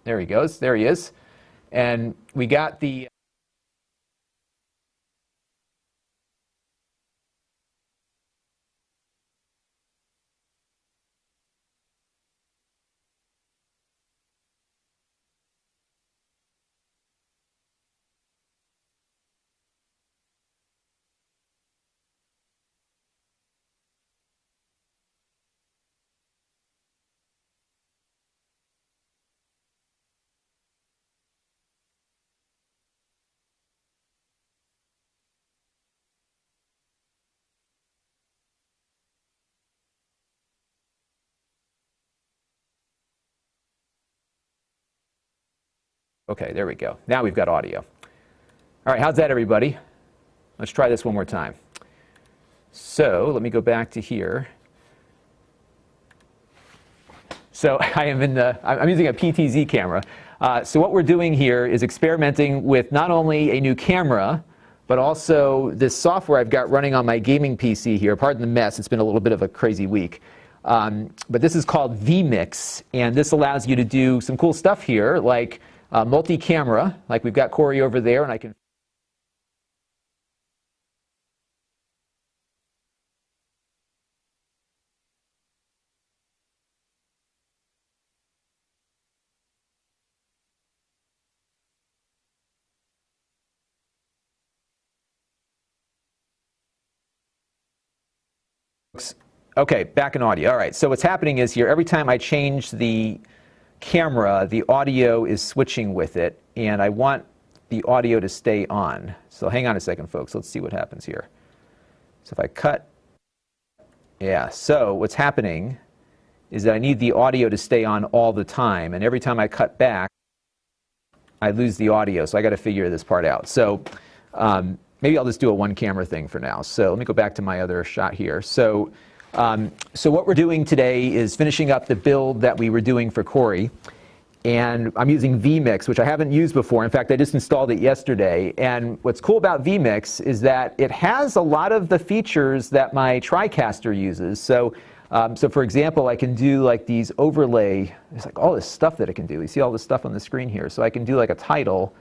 There he goes. There he is. And we got the... Okay, there we go. Now we've got audio. All right, how's that, everybody? Let's try this one more time. So let me go back to here. So I'm using a PTZ camera. So what we're doing here is experimenting with not only a new camera, but also this software I've got running on my gaming PC here. Pardon the mess, it's been a little bit of a crazy week. But this is called vMix, and this allows you to do some cool stuff here, like multi-camera, like we've got Cory over there, and I can... Okay, back in audio. All right, so what's happening is here, every time I change the camera, the audio is switching with it, and I want the audio to stay on. So hang on a second, folks. Let's see what happens here. So if I cut, yeah, so what's happening is that I need the audio to stay on all the time, and every time I cut back, I lose the audio, so I got to figure this part out. So maybe I'll just do a one camera thing for now. So let me go back to my other shot here. So what we're doing today is finishing up the build that we were doing for Cory. And I'm using vMix, which I haven't used before. In fact, I just installed it yesterday. And what's cool about vMix is that it has a lot of the features that my TriCaster uses. So for example, I can do like these overlay. There's like all this stuff that it can do. You see all this stuff on the screen here. So I can do like a title.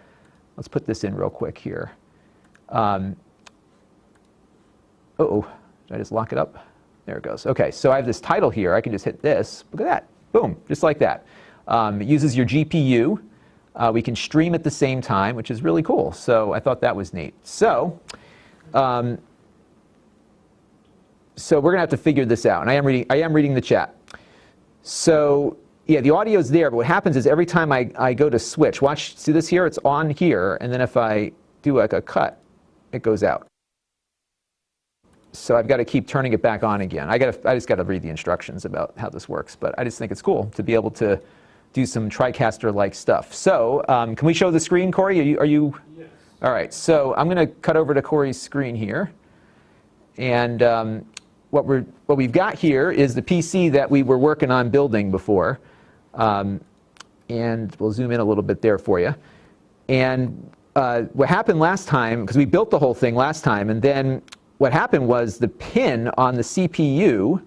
Let's put this in real quick here. Uh-oh, did I just lock it up? There it goes. Okay, so I have this title here. I can just hit this. Look at that. Boom, just like that. It uses your GPU. We can stream at the same time, which is really cool. So I thought that was neat. So we're going to have to figure this out. And I am reading the chat. So yeah, the audio is there. But what happens is every time I go to switch, watch, see this here? It's on here. And then if I do like a cut, it goes out. So I've got to keep turning it back on again. I just got to read the instructions about how this works. But I just think it's cool to be able to do some TriCaster-like stuff. So can we show the screen, Cory? Are you? Yes. All right. So I'm going to cut over to Cory's screen here. And what we've got here is the PC that we were working on building before. And we'll zoom in a little bit there for you. And what happened last time, because we built the whole thing last time, and then what happened was the pin on the CPU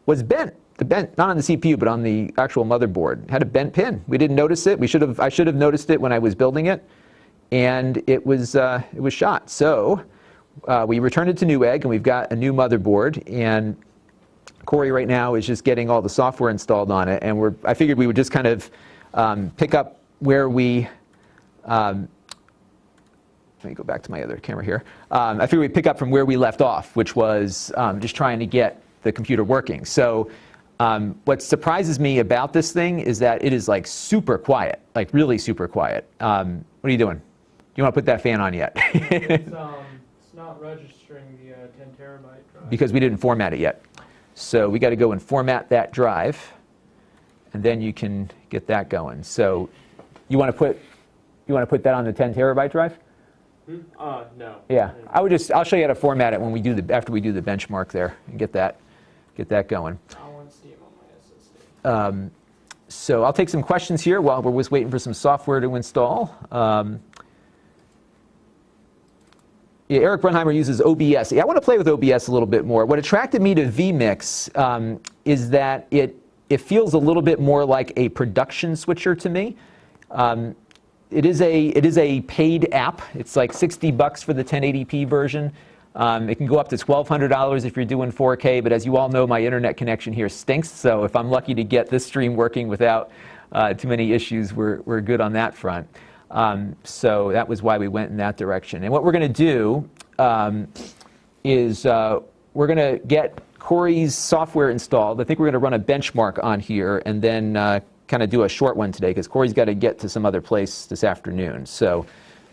was bent. Not on the CPU, but on the actual motherboard. It had a bent pin. We didn't notice it. I should have noticed it when I was building it, and it was shot. So we returned it to Newegg, and we've got a new motherboard. And Cory right now is just getting all the software installed on it. And I figured we would just kind of pick up where we. Let me go back to my other camera here. I figured we'd pick up from where we left off, which was just trying to get the computer working. So what surprises me about this thing is that it is like super quiet, like really super quiet. What are you doing? Do you want to put that fan on yet? It's not registering the 10 terabyte drive. Because we didn't format it yet. So we got to go and format that drive, and then you can get that going. So you want to put that on the 10 terabyte drive? No. Yeah, I'll show you how to format it when after we do the benchmark there and get that going. I want Steam on my SSD. So I'll take some questions here while we're just waiting for some software to install. Yeah, Eric Brunheimer uses OBS. Yeah, I want to play with OBS a little bit more. What attracted me to vMix is that it feels a little bit more like a production switcher to me. It is a paid app. It's like $60 for the 1080p version. It can go up to $1,200 if you're doing 4K, but as you all know, my internet connection here stinks, so if I'm lucky to get this stream working without too many issues, we're good on that front. So that was why we went in that direction. And what we're going to do is we're going to get Cory's software installed. I think we're going to run a benchmark on here and then kind of do a short one today because Cory's got to get to some other place this afternoon. So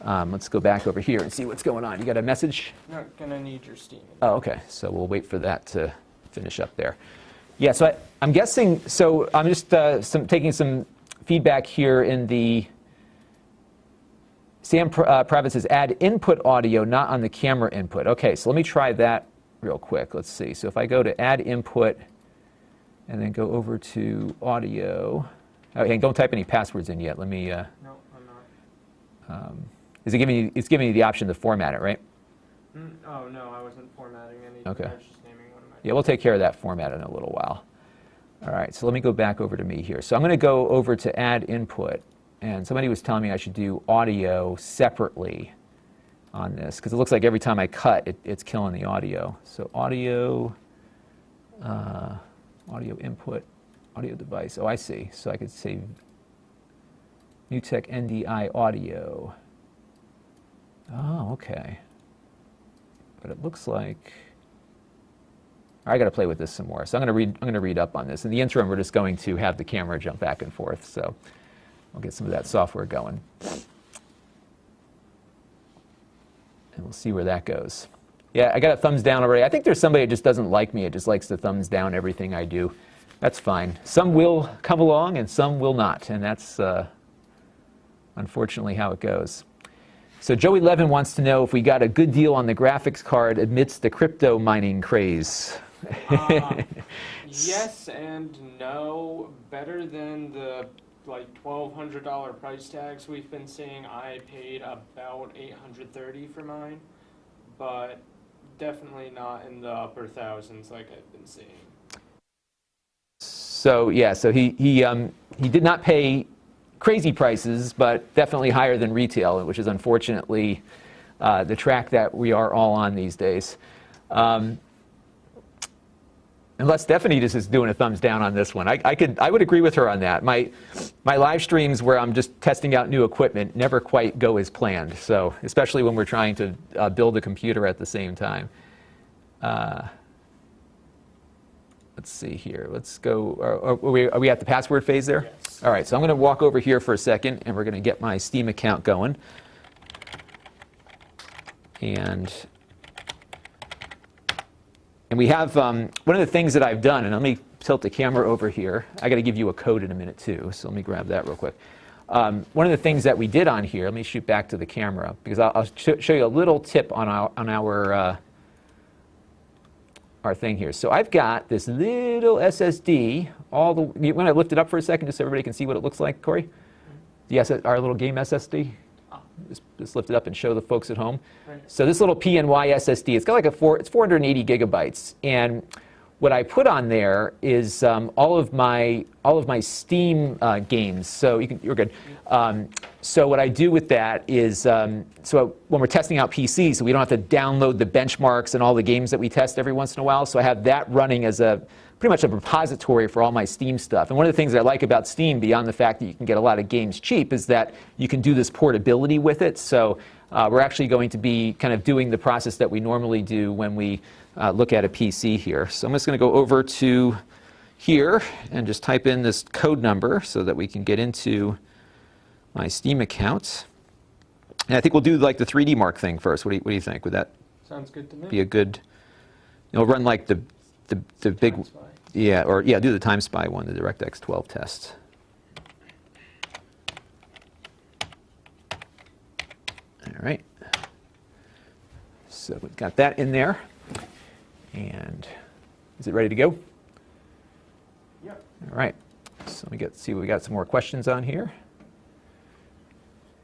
let's go back over here and see what's going on. You got a message? Not going to need your Steam. Oh, okay. So we'll wait for that to finish up there. Yeah, so I'm guessing, so I'm just taking some feedback here in the, Sam Private says, add input audio, not on the camera input. Okay, so let me try that real quick. Let's see. So if I go to add input and then go over to audio. Okay, don't type any passwords in yet. Let me. No, I'm not. Is it giving you? It's giving you the option to format it, right? Oh no, I wasn't formatting anything. Okay. I was just naming one of my. Yeah, we'll take care of that format in a little while. All right, so let me go back over to me here. So I'm going to go over to add input, and somebody was telling me I should do audio separately on this because it looks like every time I cut, it's killing the audio. So audio, audio input, audio device. Oh, I see. So I could say NewTek NDI audio. Oh, okay. But it looks like I got to play with this some more. So I'm going to read up on this. In the interim, we're just going to have the camera jump back and forth. So I'll get some of that software going. And we'll see where that goes. Yeah, I got a thumbs down already. I think there's somebody that just doesn't like me. It just likes to thumbs down everything I do. That's fine. Some will come along and some will not. And that's unfortunately how it goes. So Joey Levin wants to know if we got a good deal on the graphics card amidst the crypto mining craze. Yes and no. Better than the like $1,200 price tags we've been seeing. I paid about $830 for mine, but definitely not in the upper thousands like I've been seeing. So yeah, so he did not pay crazy prices, but definitely higher than retail, which is unfortunately the track that we are all on these days. Unless Stephanie just is doing a thumbs down on this one. I would agree with her on that. My live streams where I'm just testing out new equipment never quite go as planned. So especially when we're trying to build a computer at the same time. Let's see here. Let's go. Are we at the password phase there? Yes. All right. So I'm going to walk over here for a second, and we're going to get my Steam account going. And we have one of the things that I've done, and let me tilt the camera over here. I got to give you a code in a minute too, so let me grab that real quick. One of the things that we did on here, let me shoot back to the camera because I'll show you a little tip on our thing here. So I've got this little SSD. You want to lift it up for a second just so everybody can see what it looks like, Cory? Our little game SSD. Just lift it up and show the folks at home. Right. So this little PNY SSD, it's got like it's 480 gigabytes, and what I put on there is all of my Steam games. So you're good. So what I do with that is, so when we're testing out PCs, so we don't have to download the benchmarks and all the games that we test every once in a while. So I have that running as pretty much a repository for all my Steam stuff. And one of the things that I like about Steam, beyond the fact that you can get a lot of games cheap, is that you can do this portability with it. So we're actually going to be kind of doing the process that we normally do when we look at a PC here. So I'm just going to go over to here and just type in this code number so that we can get into my Steam account. And I think we'll do like the 3D Mark thing first. What do you think? Would that Sounds good to me. be a good, run like the big, Time Spy. do the Time Spy one, the DirectX 12 test. All right. So we've got that in there. And is it ready to go? Yep. All right. So let me see we got some more questions on here.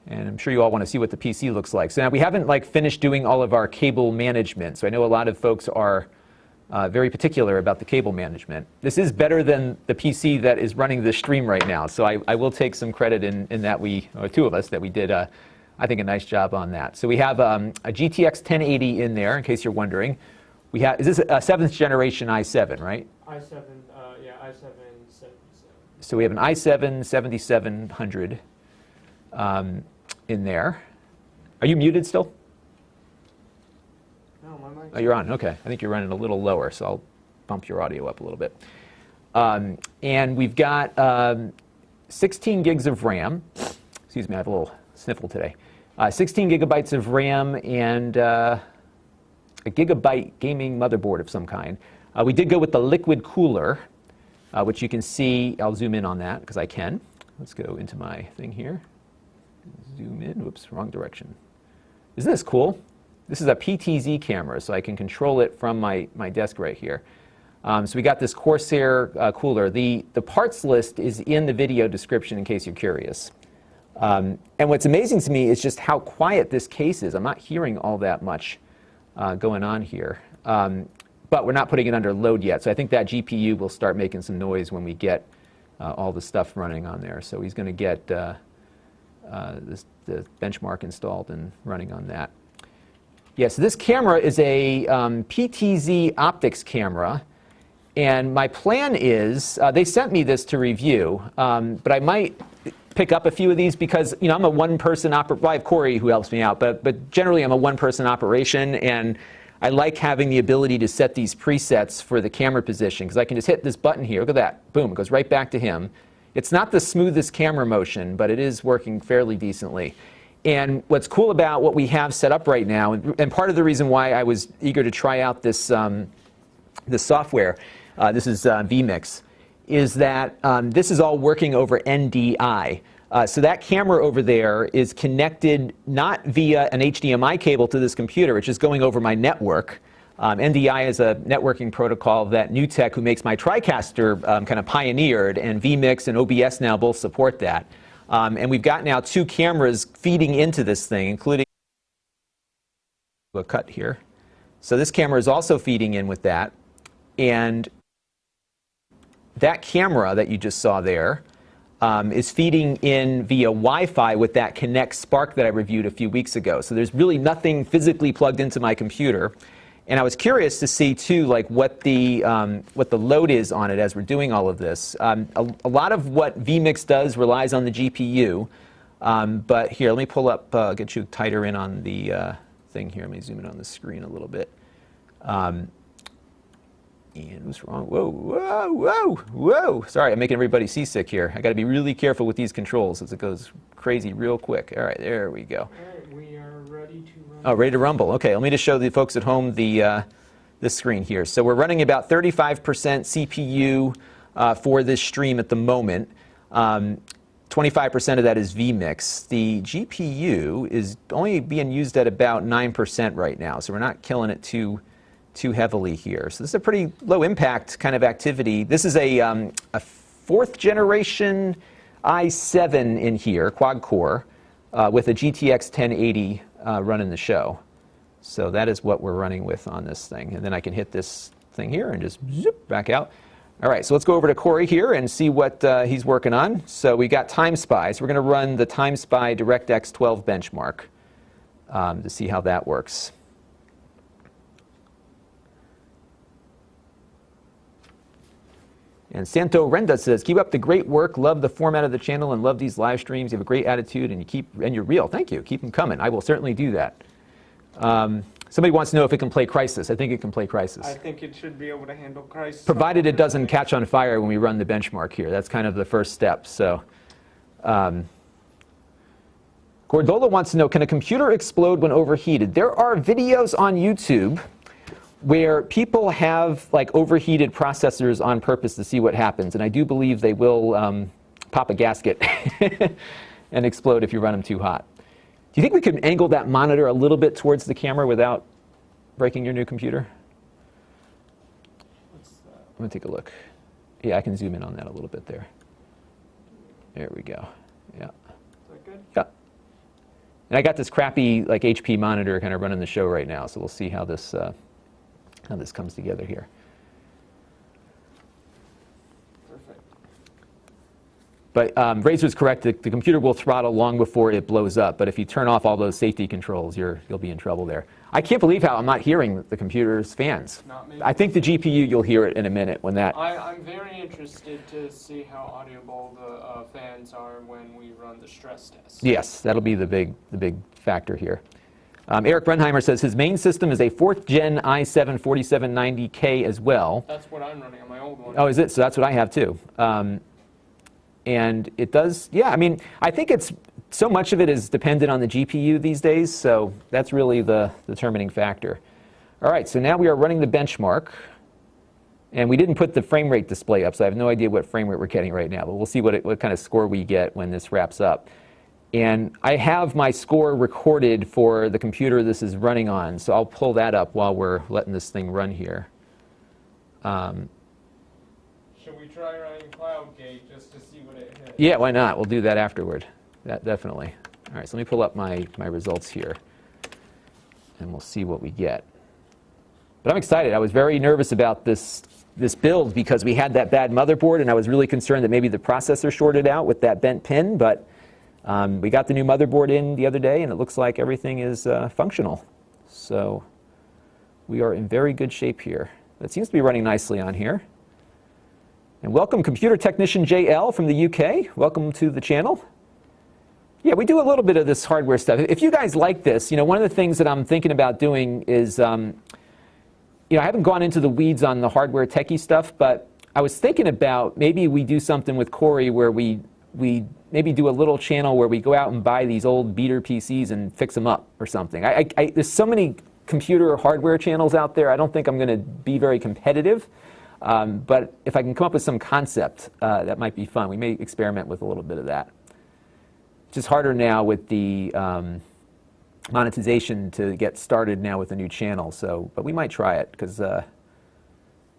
And I'm sure you all want to see what the PC looks like. So now we haven't finished doing all of our cable management. So I know a lot of folks are very particular about the cable management. This is better than the PC that is running this stream right now, so I will take some credit in that two of us, that we did, I think, a nice job on that. So we have a GTX 1080 in there, in case you're wondering. Is this a 7th generation i7, right? i7, yeah, i7 77. So we have an i7 7700 in there. Are you muted still? No, my mic's Oh, you're on. Okay. I think you're running a little lower, so I'll bump your audio up a little bit. And we've got 16 gigs of RAM. Excuse me, I have a little sniffle today. 16 gigabytes of RAM and a gigabyte gaming motherboard of some kind. We did go with the liquid cooler, which you can see. I'll zoom in on that because I can. Let's go into my thing here. Zoom in. Whoops, wrong direction. Isn't this cool? This is a PTZ camera, so I can control it from my desk right here. So we got this Corsair cooler. The parts list is in the video description in case you're curious. And what's amazing to me is just how quiet this case is. I'm not hearing all that much going on here. But we're not putting it under load yet, so I think that GPU will start making some noise when we get all the stuff running on there. So he's going to get the benchmark installed and running on that. Yes, this camera is a PTZ optics camera, and my plan is, they sent me this to review, but I might pick up a few of these because, you know, I'm a one-person operation. Well, I have Cory who helps me out, but generally I'm a one-person operation, and I like having the ability to set these presets for the camera position because I can just hit this button here. Look at that. Boom, it goes right back to him. It's not the smoothest camera motion, but it is working fairly decently. And what's cool about what we have set up right now, and part of the reason why I was eager to try out this, this software, this is vMix, is that this is all working over NDI. So that camera over there is connected not via an HDMI cable to this computer, it's just going over my network. NDI is a networking protocol that NewTek, who makes my TriCaster, kind of pioneered, and vMix and OBS now both support that. And we've got now 2 cameras feeding into this thing, including a cut here. So this camera is also feeding in with that. And that camera that you just saw there is feeding in via Wi-Fi with that Connect Spark that I reviewed a few weeks ago. So there's really nothing physically plugged into my computer. And I was curious to see, too, like what the load is on it as we're doing all of this. A lot of what vMix does relies on the GPU. But here, let me pull up, get you tighter in on the thing here. Let me zoom in on the screen a little bit. And what's wrong? Whoa, whoa, whoa, whoa. Sorry, I'm making everybody seasick here. I got to be really careful with these controls as it goes crazy real quick. All right, there we go. All right, we are ready to run. Oh, ready to rumble. Okay, let me just show the folks at home the this screen here. So we're running about 35% CPU for this stream at the moment. 25% of that is vMix. The GPU is only being used at about 9% right now, so we're not killing it too heavily here. So this is a pretty low impact kind of activity. This is a 4th generation i7 in here, quad core, with a GTX 1080 running the show. So that is what we're running with on this thing. And then I can hit this thing here and just zip back out. All right, so let's go over to Cory here and see what he's working on. So we got TimeSpy. So we're going to run the TimeSpy DirectX 12 benchmark to see how that works. And Santo Renda says, keep up the great work, love the format of the channel, and love these live streams. You have a great attitude, and you're real. Thank you. Keep them coming. I will certainly do that. Somebody wants to know if it can play Crysis. I think it can play Crysis. I think it should be able to handle Crysis. Provided it doesn't catch on fire when we run the benchmark here. That's kind of the first step. So, Gordola wants to know, can a computer explode when overheated? There are videos on YouTube where people have like overheated processors on purpose to see what happens, and I do believe they will pop a gasket and explode if you run them too hot. Do you think we could angle that monitor a little bit towards the camera without breaking your new computer? Let me take a look. Yeah, I can zoom in on that a little bit there. There we go. Yeah. Is that good? Yeah. And I got this crappy like HP monitor kind of running the show right now, so we'll see how this comes together here. Perfect. But Razor's correct. The computer will throttle long before it blows up. But if you turn off all those safety controls, you'll be in trouble there. I can't believe how I'm not hearing the computer's fans. I think the GPU, you'll hear it in a minute when that. I'm very interested to see how audible the fans are when we run the stress test. Yes, that'll be the big factor here. Eric Brenheimer says his main system is a 4th gen i7 4790K as well. That's what I'm running on my old one. Oh, is it? So that's what I have too. And it does, yeah, I mean, I think it's, so much of it is dependent on the GPU these days, so that's really the determining factor. All right, so now we are running the benchmark. And we didn't put the frame rate display up, so I have no idea what frame rate we're getting right now, but we'll see what kind of score we get when this wraps up. And I have my score recorded for the computer this is running on, so I'll pull that up while we're letting this thing run here. Should we try running CloudGate just to see what it hits? Yeah, why not? We'll do that afterward. Definitely. All right, so let me pull up my results here, and we'll see what we get. But I'm excited. I was very nervous about this build because we had that bad motherboard, and I was really concerned that maybe the processor shorted out with that bent pin, but we got the new motherboard in the other day, and it looks like everything is functional. So we are in very good shape here. It seems to be running nicely on here. And welcome, Computer Technician JL from the UK. Welcome to the channel. Yeah, we do a little bit of this hardware stuff. If you guys like this, one of the things that I'm thinking about doing is, I haven't gone into the weeds on the hardware techie stuff, but I was thinking about maybe we do something with Cory where we maybe do a little channel where we go out and buy these old beater PCs and fix them up or something. There's so many computer hardware channels out there, I don't think I'm going to be very competitive. But if I can come up with some concept, that might be fun. We may experiment with a little bit of that. It's just harder now with the monetization to get started now with a new channel. But we might try it because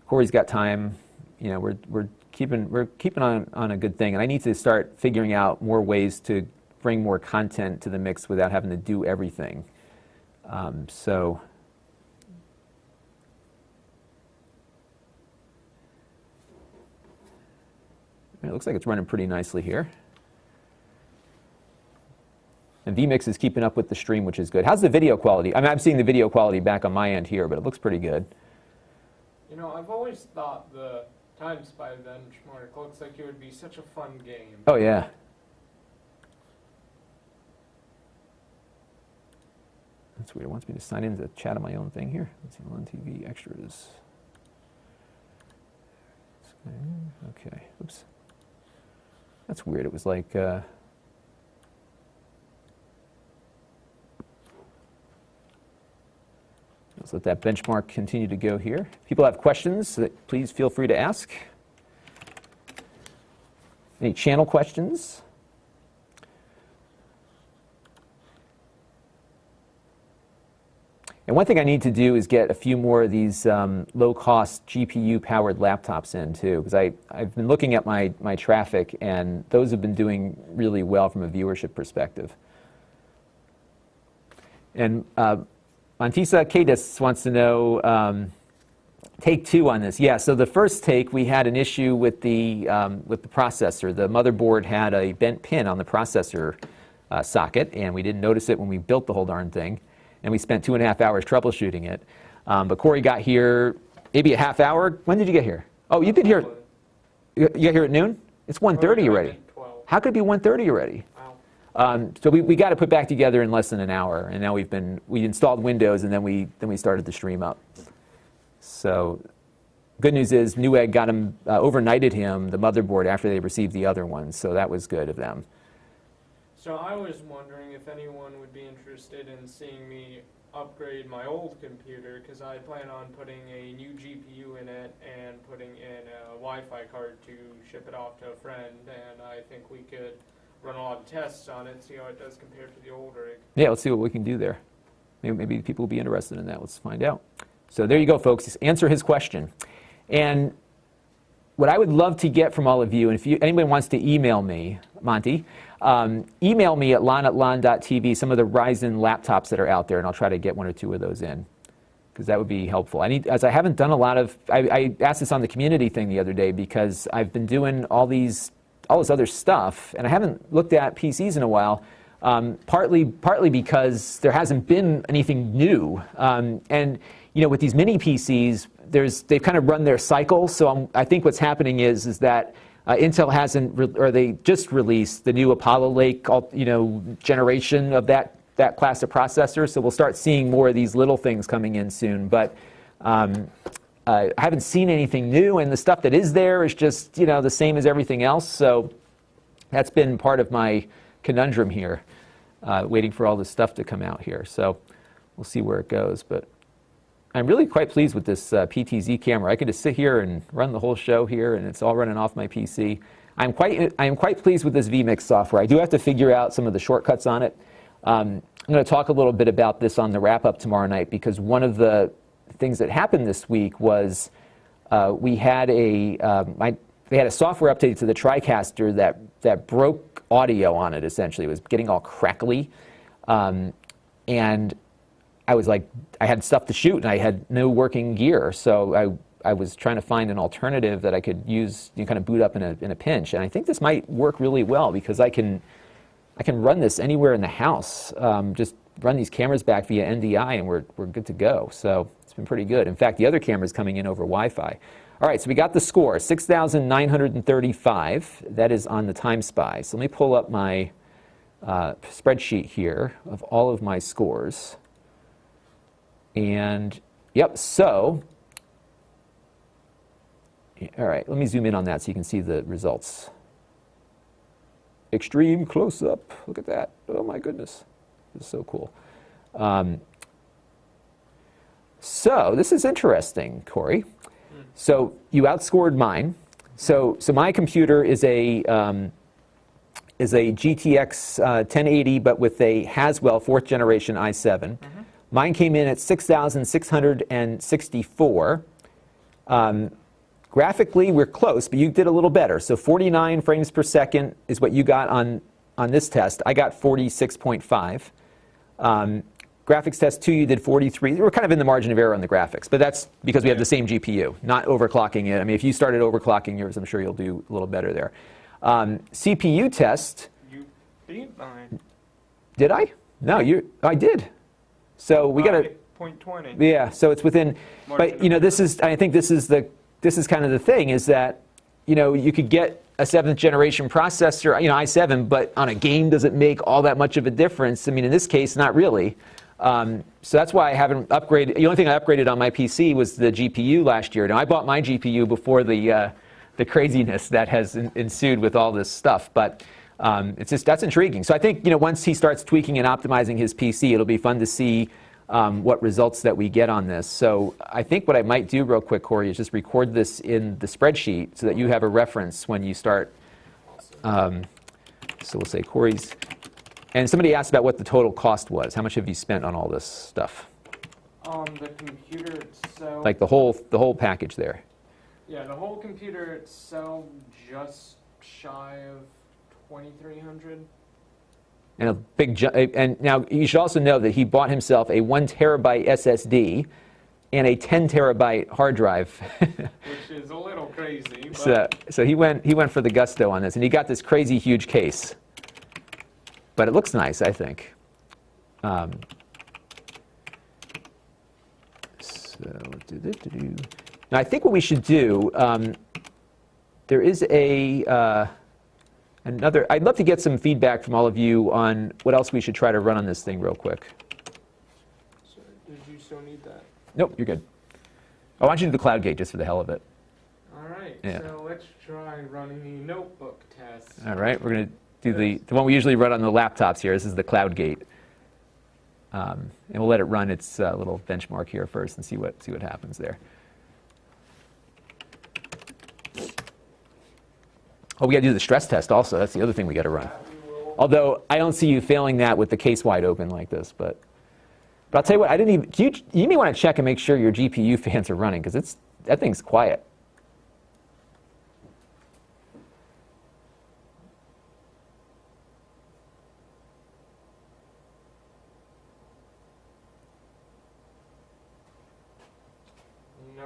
Cory's got time. We're keeping on a good thing, and I need to start figuring out more ways to bring more content to the mix without having to do everything. It looks like it's running pretty nicely here. And vMix is keeping up with the stream, which is good. How's the video quality? I mean, I'm seeing the video quality back on my end here, but it looks pretty good. I've always thought the Time Spy benchmark looks like it would be such a fun game. Oh, yeah. That's weird. It wants me to sign in to chat on my own thing here. Let's see, Lon.TV extras. Okay, oops. That's weird. It was like... Let's let that benchmark continue to go here. If people have questions, please feel free to ask. Any channel questions? And one thing I need to do is get a few more of these low-cost GPU-powered laptops in, too, because I've been looking at my traffic, and those have been doing really well from a viewership perspective. And Montisa Cadis wants to know take 2 on this. Yeah, so the first take, we had an issue with the processor. The motherboard had a bent pin on the processor socket, and we didn't notice it when we built the whole darn thing. And we spent 2.5 hours troubleshooting it. But Cory got here maybe a half hour. When did you get here? Oh, you've been here. You got here at noon? It's 1:30 already. How could it be 1:30 already? Wow. So we got it put back together in less than an hour, and now we installed Windows, and then we started the stream up. So good news is Newegg got him overnighted him the motherboard after they received the other one, so that was good of them. So I was wondering if anyone would be interested in seeing me upgrade my old computer, because I plan on putting a new GPU in it and putting in a Wi-Fi card to ship it off to a friend, and I think we could run a lot of tests on it, see how it does compared to the old rig. Yeah, let's see what we can do there. Maybe people will be interested in that. Let's find out. So there you go, folks. Just answer his question. And what I would love to get from all of you, and if anybody wants to email me, Monty, email me at Lon@Lon.TV some of the Ryzen laptops that are out there, and I'll try to get 1 or 2 of those in. because that would be helpful. As I haven't done a lot of, I asked this on the community thing the other day because I've been doing all this other stuff, and I haven't looked at PCs in a while. Partly because there hasn't been anything new, and with these mini PCs, they've kind of run their cycle. So I think what's happening is that Intel they just released the new Apollo Lake, generation of that class of processors. So we'll start seeing more of these little things coming in soon. But I haven't seen anything new, and the stuff that is there is just the same as everything else. So that's been part of my conundrum here, waiting for all this stuff to come out here. So we'll see where it goes. But I'm really quite pleased with this PTZ camera. I can just sit here and run the whole show here, and it's all running off my PC. I am quite pleased with this vMix software. I do have to figure out some of the shortcuts on it. I'm going to talk a little bit about this on the wrap-up tomorrow night, because one of the things that happened this week was we had they had a software update to the TriCaster that broke audio on it, essentially. It was getting all crackly. And I was like, I had stuff to shoot, and I had no working gear. So I was trying to find an alternative that I could use, kind of boot up in a pinch. And I think this might work really well, because I can run this anywhere in the house. Just run these cameras back via NDI, and we're good to go. So it's been pretty good. In fact, the other camera's coming in over Wi-Fi. All right, so we got the score, 6,935. That is on the Time Spy. So let me pull up my spreadsheet here of all of my scores. And, yep, so, all right, let me zoom in on that so you can see the results. Extreme close-up. Look at that. Oh, my goodness. This is so cool. So this is interesting, Cory. So you outscored mine. So my computer is a GTX 1080, but with a Haswell 4th generation i7. Mine came in at 6,664. Graphically, we're close, but you did a little better. So 49 frames per second is what you got on this test. I got 46.5. Graphics test 2, you did 43. We're kind of in the margin of error on the graphics, but that's because we have the same GPU, not overclocking it. I mean, if you started overclocking yours, I'm sure you'll do a little better there. CPU test. You beat mine. Did I? No, I did. So we got a 0.20. Yeah, so it's within. But I think this is kind of the thing, is that you could get a 7th generation processor, i7, but on a game, does it make all that much of a difference? I mean, in this case, not really. So that's why I haven't upgraded. The only thing I upgraded on my PC was the GPU last year. Now, I bought my GPU before the craziness that has ensued with all this stuff, but that's intriguing. So I think once he starts tweaking and optimizing his PC, it'll be fun to see what results that we get on this. So I think what I might do real quick, Cory, is just record this in the spreadsheet so that you have a reference when you start. So we'll say Cory's. And somebody asked about what the total cost was. How much have you spent on all this stuff? The computer itself. Like the whole package there. Yeah, the whole computer itself, just shy of $2,300. And a big and now you should also know that he bought himself a 1 terabyte SSD and a 10 terabyte hard drive. Which is a little crazy. But so he went for the gusto on this, and he got this crazy huge case. But it looks nice, I think. So now I think what we should do. There is another. I'd love to get some feedback from all of you on what else we should try to run on this thing real quick. So, did you still need that? Nope, you're good. I want you to do the CloudGate just for the hell of it. All right. Yeah. So let's try running the notebook test. All right, we're going to do the one we usually run on the laptops here. This is the CloudGate. And we'll let it run its little benchmark here first and see what happens there. Oh, we got to do the stress test also. That's the other thing we got to run. Although I don't see you failing that with the case wide open like this, but I'll tell you what. I didn't even. You may want to check and make sure your GPU fans are running, because that thing's quiet.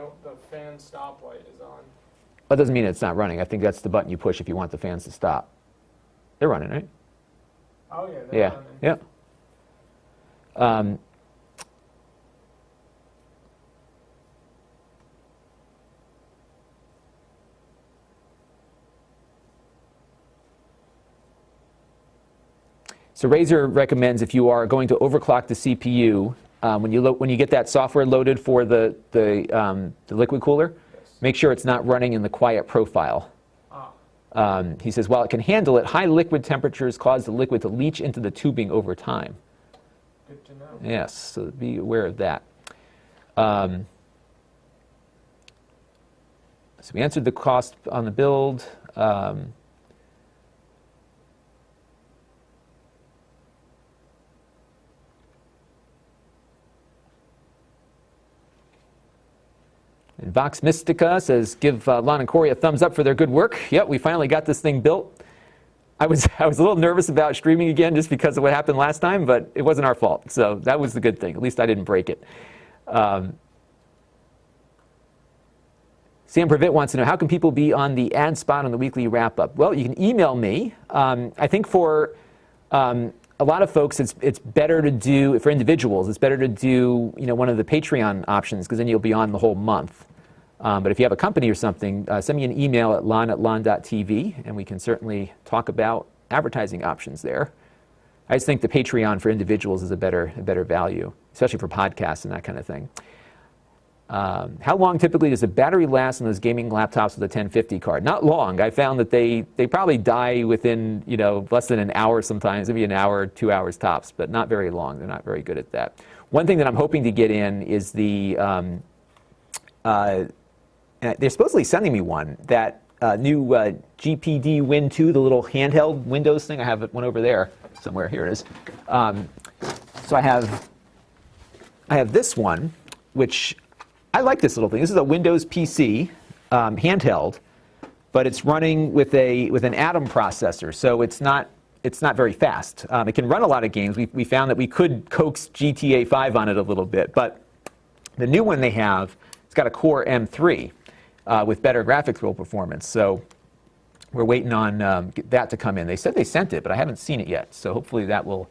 No, the fan stop light is on. That doesn't mean it's not running. I think that's the button you push if you want the fans to stop. They're running, right? Oh yeah, they're running. Yeah. So Razer recommends if you are going to overclock the CPU, when you get that software loaded for the liquid cooler, Yes. make sure it's not running in the quiet profile. He says, while it can handle it, high liquid temperatures cause the liquid to leach into the tubing over time. Good to know. Yes, so be aware of that. So we answered the cost on the build. And Vox Mystica says, give Lon and Cory a thumbs up for their good work. Yep, we finally got this thing built. I was a little nervous about streaming again just because of what happened last time, but it wasn't our fault. So that was the good thing. At least I didn't break it. Sam Previtt wants to know, how can people be on the ad spot on the weekly wrap-up? Well, you can email me. I think for a lot of folks, it's better to do, for individuals, it's better to do one of the Patreon options, because then you'll be on the whole month. But if you have a company or something, send me an email at Lon@Lon.TV, and we can certainly talk about advertising options there. I just think the Patreon for individuals is a better value, especially for podcasts and that kind of thing. How long typically does the battery last on those gaming laptops with a 1050 card? Not long. I found that they probably die within less than an hour sometimes, maybe an hour, 2 hours tops, but not very long. They're not very good at that. One thing that I'm hoping to get in is the they're supposedly sending me one, that new GPD Win 2, the little handheld Windows thing. I have one over there somewhere. Here it is. So I have this one, which I like this little thing. This is a Windows PC handheld, but it's running with an Atom processor, so it's not very fast. It can run a lot of games. We found that we could coax GTA 5 on it a little bit, but the new one they have, it's got a Core M3 with better graphics roll performance. So we're waiting on that to come in. They said they sent it, but I haven't seen it yet. So hopefully that will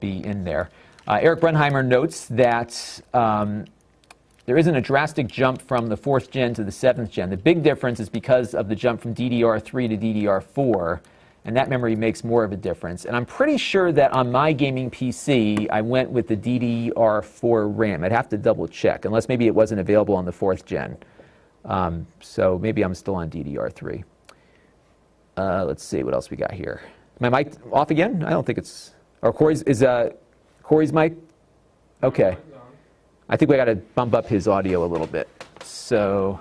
be in there. Eric Brenheimer notes that there isn't a drastic jump from the 4th gen to the 7th gen. The big difference is because of the jump from DDR3 to DDR4, and that memory makes more of a difference. And I'm pretty sure that on my gaming PC, I went with the DDR4 RAM. I'd have to double check, unless maybe it wasn't available on the 4th gen. So maybe I'm still on DDR3. Let's see what else we got here. My mic off again? I don't think it's. Or Cory's mic? Okay. I think we got to bump up his audio a little bit. So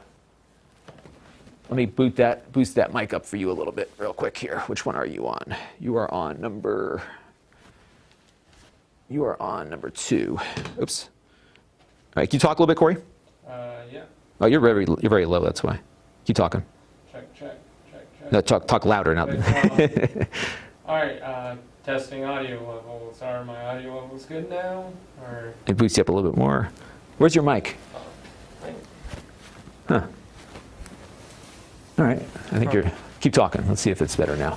let me boost that mic up for you a little bit real quick here. Which one are you on? You are on number 2. Oops. All right, can you talk a little bit, Cory? Yeah. Oh, you're very low. That's why. Keep talking. Check. No, talk louder now. All right. Testing audio levels. Are my audio levels good now? Or It boosts you up a little bit more. Where's your mic? Huh. All right. I think you're. Keep talking. Let's see if it's better now.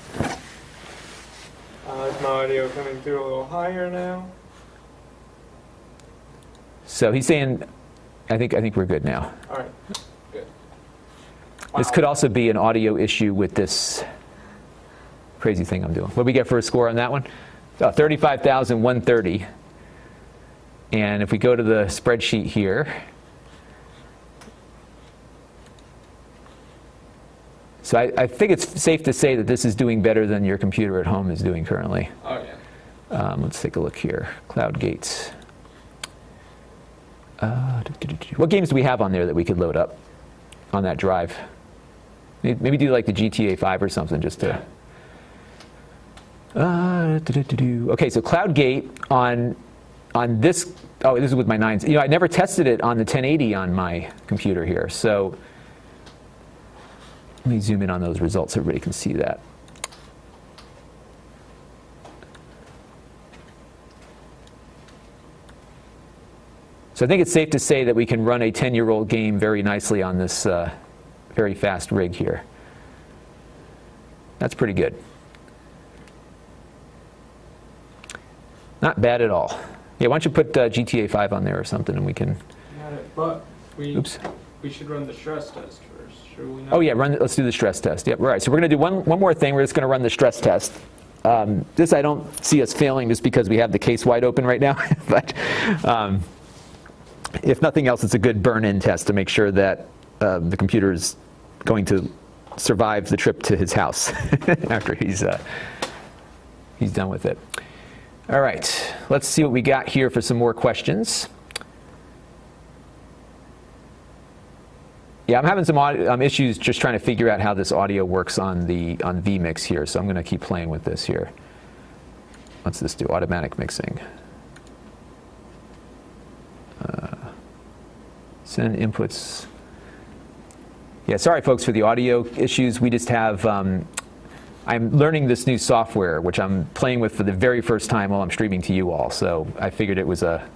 Is my audio coming through a little higher now? So he's saying, I think we're good now. All right. Good. This could also be an audio issue with this crazy thing I'm doing. What do we get for a score on that one? 35,130. And if we go to the spreadsheet here, so I think it's safe to say that this is doing better than your computer at home is doing currently. Oh yeah. Let's take a look here. CloudGate. What games do we have on there that we could load up on that drive? Maybe do like the GTA 5 or something just to. Okay, so CloudGate on this. Oh, this is with my 9s. I never tested it on the 1080 on my computer here. So let me zoom in on those results so everybody can see that. So I think it's safe to say that we can run a 10-year-old game very nicely on this very fast rig here. That's pretty good. Not bad at all. Yeah, why don't you put GTA 5 on there or something, and we can... Got it, but Oops. we should run the stress test first, should we not? Oh yeah, let's do the stress test. Yep, right. So we're going to do one more thing. We're just going to run the stress test. This I don't see us failing just because we have the case wide open right now. But if nothing else, it's a good burn-in test to make sure that the computer is going to survive the trip to his house after he's done with it. All right, let's see what we got here for some more questions. Yeah, I'm having some issues just trying to figure out how this audio works on vMix here, so I'm going to keep playing with this here. What's this do? Automatic mixing. Send inputs. Yeah, sorry folks for the audio issues. We just have, I'm learning this new software, which I'm playing with for the very first time while I'm streaming to you all, so I figured it was a...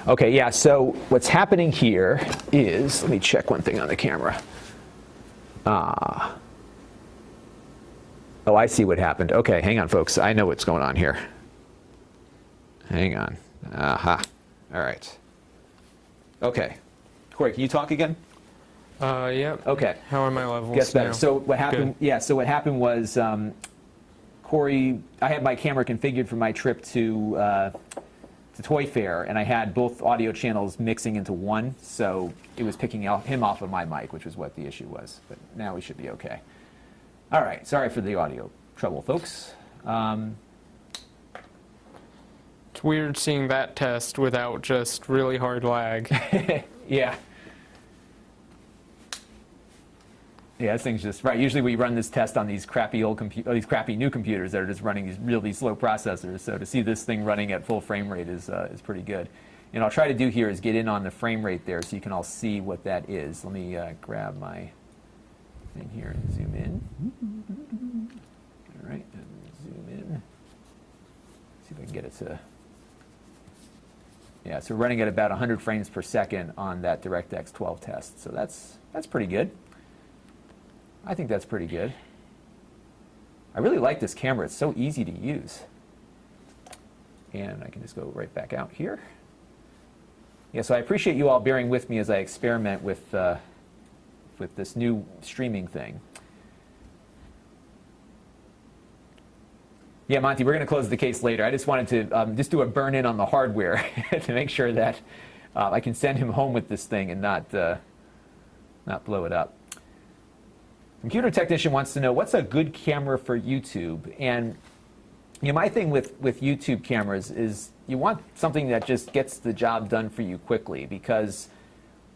Okay, yeah, so what's happening here is, let me check one thing on the camera. Oh, I see what happened. Okay, hang on, folks. I know what's going on here. Hang on. Aha. All right. Okay. Cory, can you talk again? Yeah. Okay. How are my levels Gets better. now? So what happened? Good. Yeah. So what happened was, Cory, I had my camera configured for my trip to Toy Fair, and I had both audio channels mixing into one, so it was picking him off of my mic, which was what the issue was. But now we should be okay. All right. Sorry for the audio trouble, folks. It's weird seeing that test without just really hard lag. Yeah. Yeah, this thing's just right. Usually we run this test on these crappy these crappy new computers that are just running these really slow processors. So to see this thing running at full frame rate is pretty good. And I'll try to do here is get in on the frame rate there so you can all see what that is. Let me grab my thing here and zoom in. All right, and zoom in. See if I can get it to. Yeah, so we're running at about 100 frames per second on that DirectX 12 test. So that's pretty good. I think that's pretty good. I really like this camera. It's so easy to use. And I can just go right back out here. Yeah, so I appreciate you all bearing with me as I experiment with this new streaming thing. Yeah, Monty, we're going to close the case later. I just wanted to just do a burn-in on the hardware to make sure that I can send him home with this thing and not blow it up. Computer technician wants to know, what's a good camera for YouTube? And you know, my thing with YouTube cameras is you want something that just gets the job done for you quickly, because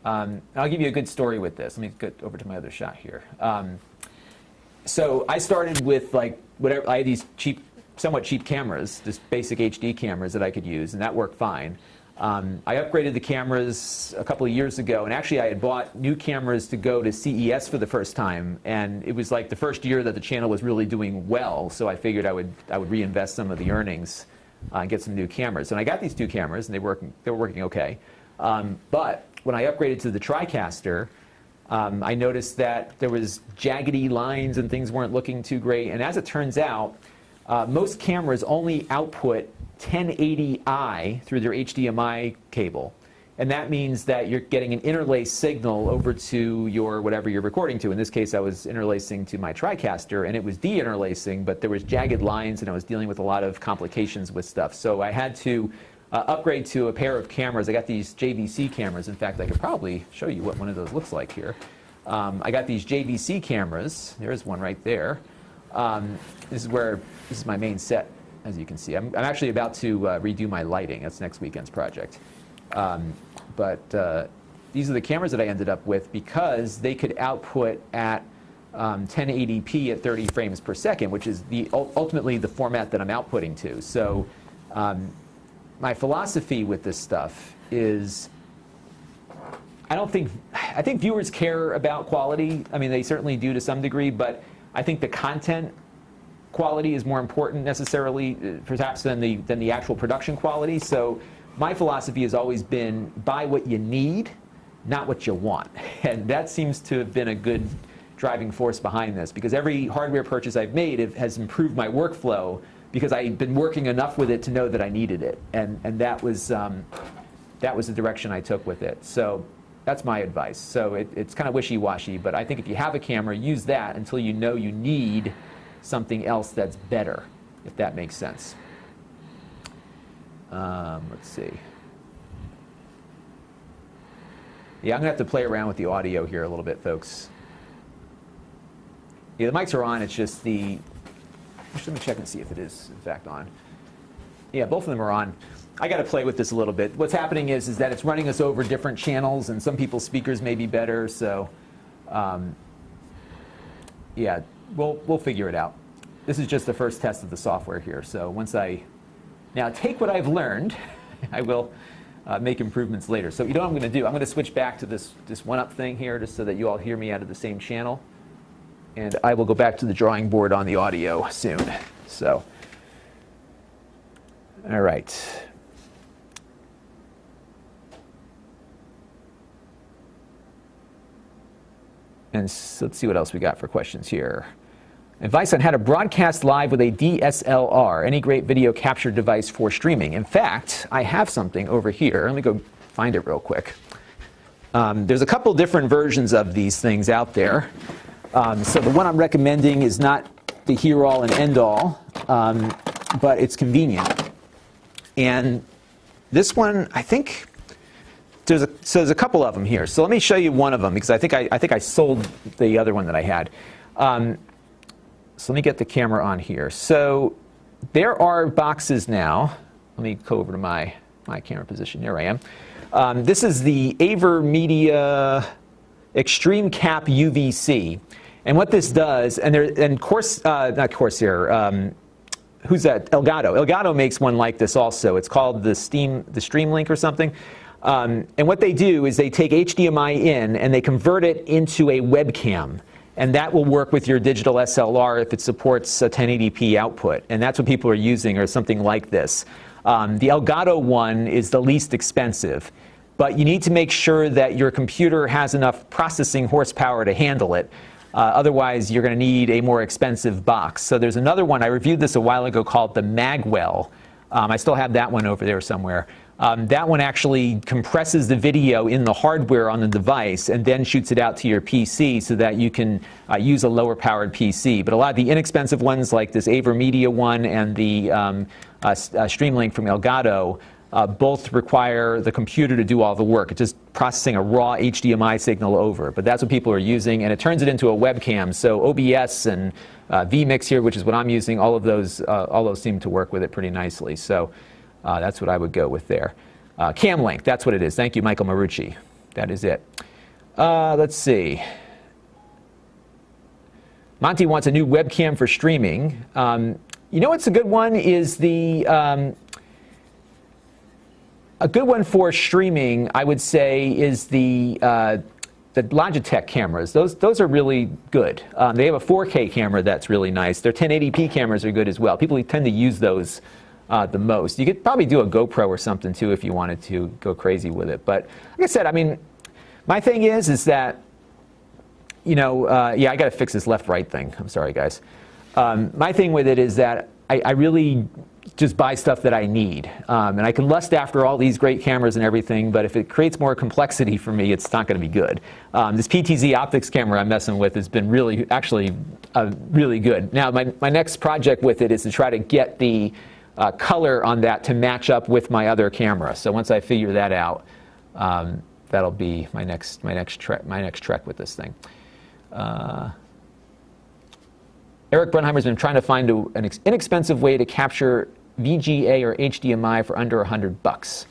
I'll give you a good story with this. Let me get over to my other shot here. So I started with like whatever, I had these somewhat cheap cameras, just basic HD cameras that I could use, and that worked fine. I upgraded the cameras a couple of years ago, and actually I had bought new cameras to go to CES for the first time, and it was like the first year that the channel was really doing well, so I figured I would reinvest some of the earnings and get some new cameras. And I got these two cameras, and they were working okay. But when I upgraded to the TriCaster, I noticed that there was jaggedy lines and things weren't looking too great. And as it turns out, most cameras only output 1080i through their HDMI cable. And that means that you're getting an interlaced signal over to your whatever you're recording to. In this case, I was interlacing to my TriCaster, and it was de-interlacing, but there was jagged lines, and I was dealing with a lot of complications with stuff. So I had to upgrade to a pair of cameras. I got these JVC cameras. In fact, I could probably show you what one of those looks like here. I got these JVC cameras. There's one right there. This is my main set, as you can see. I'm actually about to redo my lighting. That's next weekend's project. But these are the cameras that I ended up with because they could output at 1080p at 30 frames per second, which is ultimately the format that I'm outputting to. So my philosophy with this stuff is I think viewers care about quality. I mean, they certainly do to some degree, but I think the content quality is more important necessarily, perhaps, than the actual production quality. So my philosophy has always been buy what you need, not what you want. And that seems to have been a good driving force behind this, because every hardware purchase I've made has improved my workflow because I've been working enough with it to know that I needed it. And that was the direction I took with it. So that's my advice. So it's kind of wishy-washy, but I think if you have a camera, use that until you know you need something else that's better, if that makes sense. Let's see. Yeah, I'm going to have to play around with the audio here a little bit, folks. Yeah, the mics are on. It's just the... Let me check and see if it is, in fact, on. Yeah, both of them are on. I got to play with this a little bit. What's happening is that it's running us over different channels, and some people's speakers may be better. So, yeah, we'll figure it out. This is just the first test of the software here. So once I now take what I've learned, I will make improvements later. So you know what I'm going to do? I'm going to switch back to this one-up thing here, just so that you all hear me out of the same channel. And I will go back to the drawing board on the audio soon. So, all right. And so let's see what else we got for questions here. Advice on how to broadcast live with a DSLR, any great video capture device for streaming. In fact, I have something over here. Let me go find it real quick. There's a couple different versions of these things out there. So the one I'm recommending is not the here-all and end-all, but it's convenient. And this one, I think, there's a couple of them here. So let me show you one of them, because I think I sold the other one that I had. So let me get the camera on here. So there are boxes now. Let me go over to my camera position. There I am. This is the Avermedia Extreme Cap UVC. And what this does, not Corsair, who's that? Elgato. Elgato makes one like this also. It's called the Streamlink or something. And what they do is they take HDMI in and they convert it into a webcam. And that will work with your digital SLR if it supports a 1080p output. And that's what people are using, or something like this. The Elgato one is the least expensive. But you need to make sure that your computer has enough processing horsepower to handle it. Otherwise, you're going to need a more expensive box. So there's another one. I reviewed this a while ago called the Magwell. I still have that one over there somewhere. That one actually compresses the video in the hardware on the device and then shoots it out to your PC so that you can use a lower powered PC. But a lot of the inexpensive ones, like this Avermedia one and the Streamlink from Elgato, both require the computer to do all the work. It's just processing a raw HDMI signal over. But that's what people are using, and it turns it into a webcam. So OBS and vMix here, which is what I'm using, all those seem to work with it pretty nicely. So that's what I would go with there. Camlink, that's what it is. Thank you, Michael Marucci. That is it. Let's see. Monty wants a new webcam for streaming. You know what's a good one is the... A good one for streaming, I would say, is the Logitech cameras. Those are really good. They have a 4K camera that's really nice. Their 1080p cameras are good as well. People tend to use those the most. You could probably do a GoPro or something too if you wanted to go crazy with it. But like I said, I mean, my thing is that, you know, yeah, I got to fix this left-right thing. I'm sorry, guys. My thing with it is that I really just buy stuff that I need. And I can lust after all these great cameras and everything, but if it creates more complexity for me, it's not going to be good. This PTZ optics camera I'm messing with has been really good. Now, my next project with it is to try to get the color on that to match up with my other camera. So once I figure that out, that'll be my next trek with this thing. Eric Brunheimer's been trying to find an inexpensive way to capture VGA or HDMI for under $100.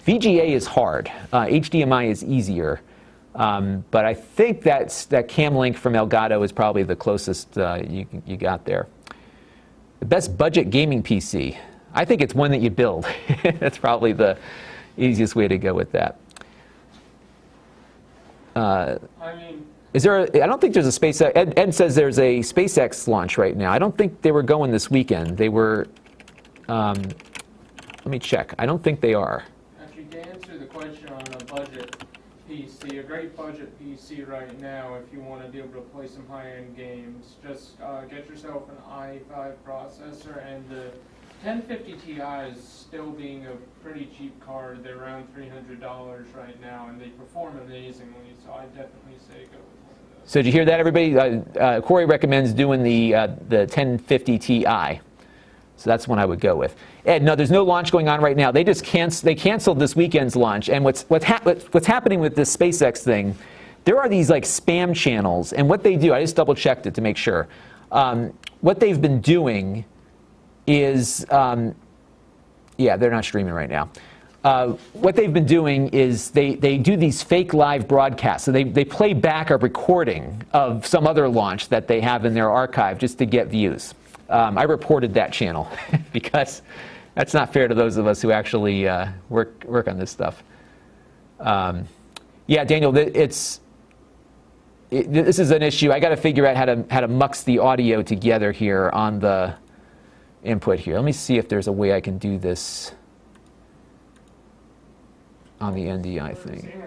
VGA is hard. HDMI is easier. But I think that Camlink from Elgato is probably the closest you got there. The best budget gaming PC. I think it's one that you build. That's probably the easiest way to go with that. I mean, is there I don't think there's a SpaceX. Ed says there's a SpaceX launch right now. I don't think they were going this weekend. They were, let me check. I don't think they are. PC, a great budget PC right now if you want to be able to play some high-end games. Just get yourself an i5 processor, and the 1050 Ti is still being a pretty cheap card. They're around $300 right now, and they perform amazingly, so I definitely say go with one of those. So did you hear that, everybody? Cory recommends doing the 1050 Ti. So that's one I would go with. Ed, no, there's no launch going on right now. They just canceled this weekend's launch. And what's happening with this SpaceX thing, there are these like spam channels. And what they do, I just double checked it to make sure. What they've been doing is, yeah, they're not streaming right now. What they've been doing is they do these fake live broadcasts. So they play back a recording of some other launch that they have in their archive just to get views. I reported that channel because that's not fair to those of us who actually work on this stuff. Yeah, Daniel, this is an issue. I got to figure out how to mux the audio together here on the input here. Let me see if there's a way I can do this on the NDI thing.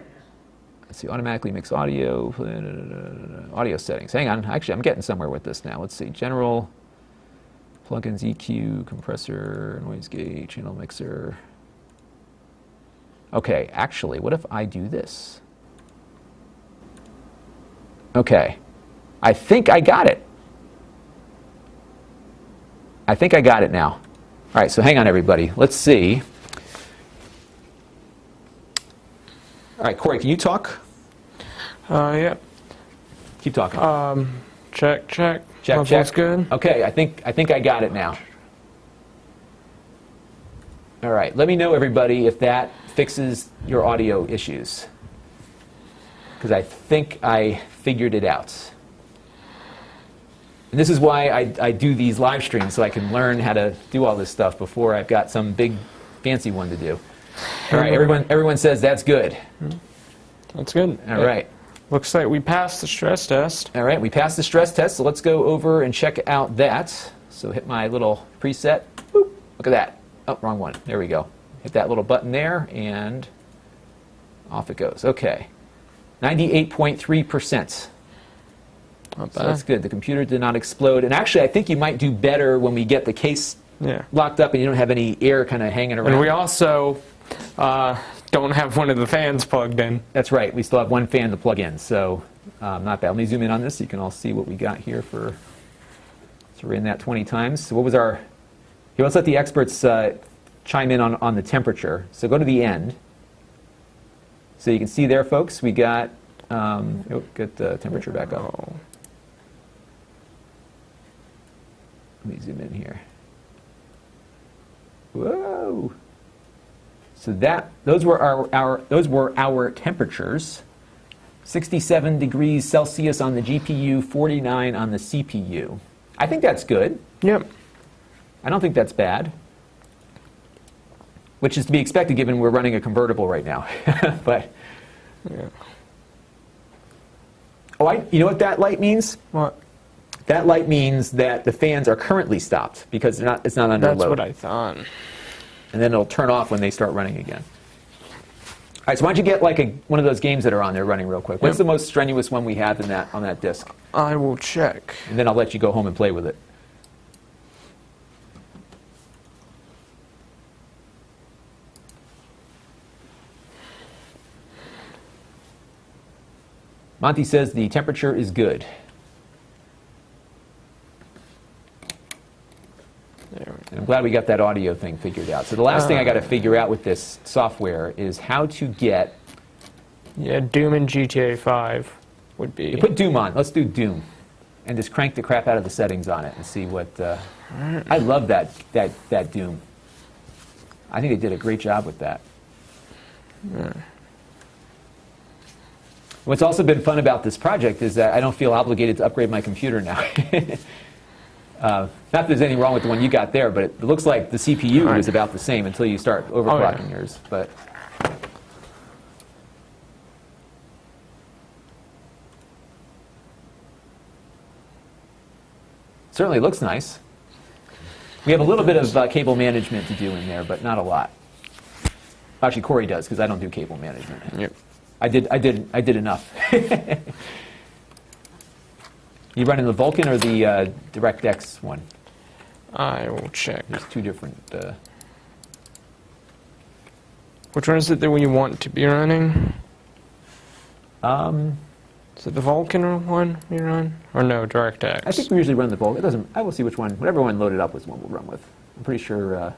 Let's see, automatically mix audio, audio settings. Hang on, actually, I'm getting somewhere with this now. Let's see, general. Plugins, EQ, compressor, noise gate, channel mixer. Okay, actually, what if I do this? Okay, I think I got it. I think I got it now. All right, so hang on, everybody. Let's see. All right, Cory, can you talk? Yeah. Keep talking. Check. Check. That's good. Okay, I think I got it now. All right, let me know, everybody, if that fixes your audio issues, because I think I figured it out. And this is why I do these live streams, so I can learn how to do all this stuff before I've got some big fancy one to do. All right, everyone says that's good. That's good. All right. Looks like we passed the stress test. All right, we passed the stress test, so let's go over and check out that. So hit my little preset. Boop. Look at that. Oh, wrong one. There we go. Hit that little button there, and off it goes. Okay. 98.3%. Not bad. So that's good. The computer did not explode. And actually, I think you might do better when we get the case locked up and you don't have any air kind of hanging around. And we also don't have one of the fans plugged in. That's right. We still have one fan to plug in, so not bad. Let me zoom in on this so you can all see what we got here for. So we're in that 20 times. So what was our? Here, let's let the experts chime in on the temperature. So go to the end. So you can see there, folks, we got. Get the temperature back up. Let me zoom in here. Whoa! So those were our temperatures. 67 degrees Celsius on the GPU, 49 on the CPU. I think that's good. Yep. I don't think that's bad. Which is to be expected given we're running a convertible right now. But yeah. Oh, you know what that light means? What? That light means that the fans are currently stopped because it's not under load. That's what I thought. And then it'll turn off when they start running again. All right, so why don't you get like one of those games that are on there running real quick? What's the most strenuous one we have on that disc? I will check. And then I'll let you go home and play with it. Monty says the temperature is good. And I'm glad we got that audio thing figured out. So the last thing I got to figure out with this software is how to get... Yeah, Doom and GTA 5 would be... You put Doom on. Let's do Doom. And just crank the crap out of the settings on it and see what... I love that Doom. I think they did a great job with that. Yeah. What's also been fun about this project is that I don't feel obligated to upgrade my computer now. Not that there's anything wrong with the one you got there, but it looks like the CPU is about the same until you start overclocking yours. But certainly looks nice. We have a little bit of cable management to do in there, but not a lot. Actually, Cory does, because I don't do cable management. Yep. I did enough. You running the Vulkan or the DirectX one? I will check. There's two different. Which one is it that we want to be running? Is it the Vulkan one we run? Or no, DirectX? I think we usually run the Vulkan. It doesn't. I will see which one. Whatever one loaded up was one we'll run with. I'm pretty sure.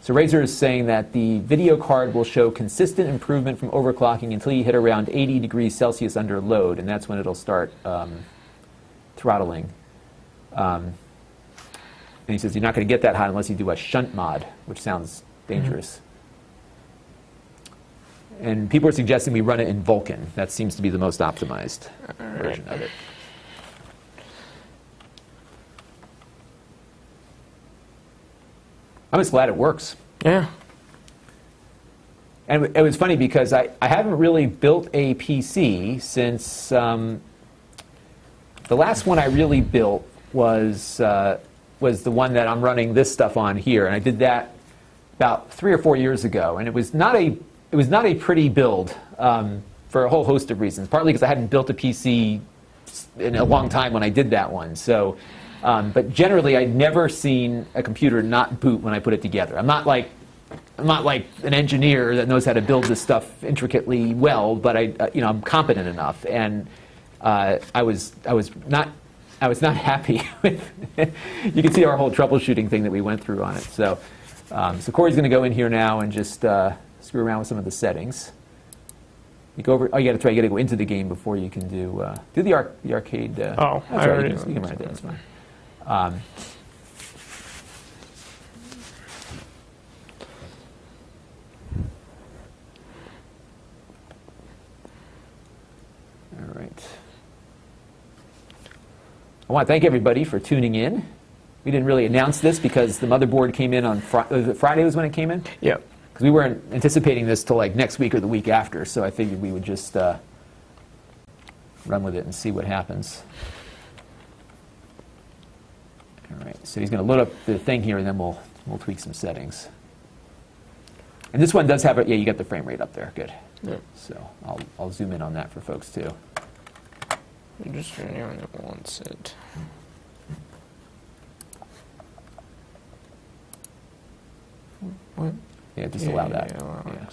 So Razer is saying that the video card will show consistent improvement from overclocking until you hit around 80 degrees Celsius under load, and that's when it'll start throttling. And he says you're not going to get that hot unless you do a shunt mod, which sounds dangerous. Mm-hmm. And people are suggesting we run it in Vulkan. That seems to be the most optimized version of it. I'm just glad it works. Yeah. And it was funny because I haven't really built a PC since the last one I really built was the one that I'm running this stuff on here, and I did that about 3 or 4 years ago, and it was not a pretty build for a whole host of reasons. Partly because I hadn't built a PC in a long time when I did that one. So. But generally, I'd never seen a computer not boot when I put it together. I'm not like an engineer that knows how to build this stuff intricately well, but I'm competent enough, and I was not happy with. You can see our whole troubleshooting thing that we went through on it. So Cory's going to go in here now and just screw around with some of the settings. You go over. Oh, you got to try. You got to go into the game before you can do the arcade. Oh, that's right. You can run it there. That's fine. All right. I want to thank everybody for tuning in. We didn't really announce this because the motherboard came in on Friday was when it came in? Yeah. Because we weren't anticipating this till like next week or the week after, so I figured we would just run with it and see what happens. All right, so he's going to load up the thing here, and then we'll tweak some settings. And this one does have it. Yeah, you got the frame rate up there. Good. Yeah. So I'll zoom in on that for folks too. Just for anyone that wants it. What? Yeah, just allow that. Yeah.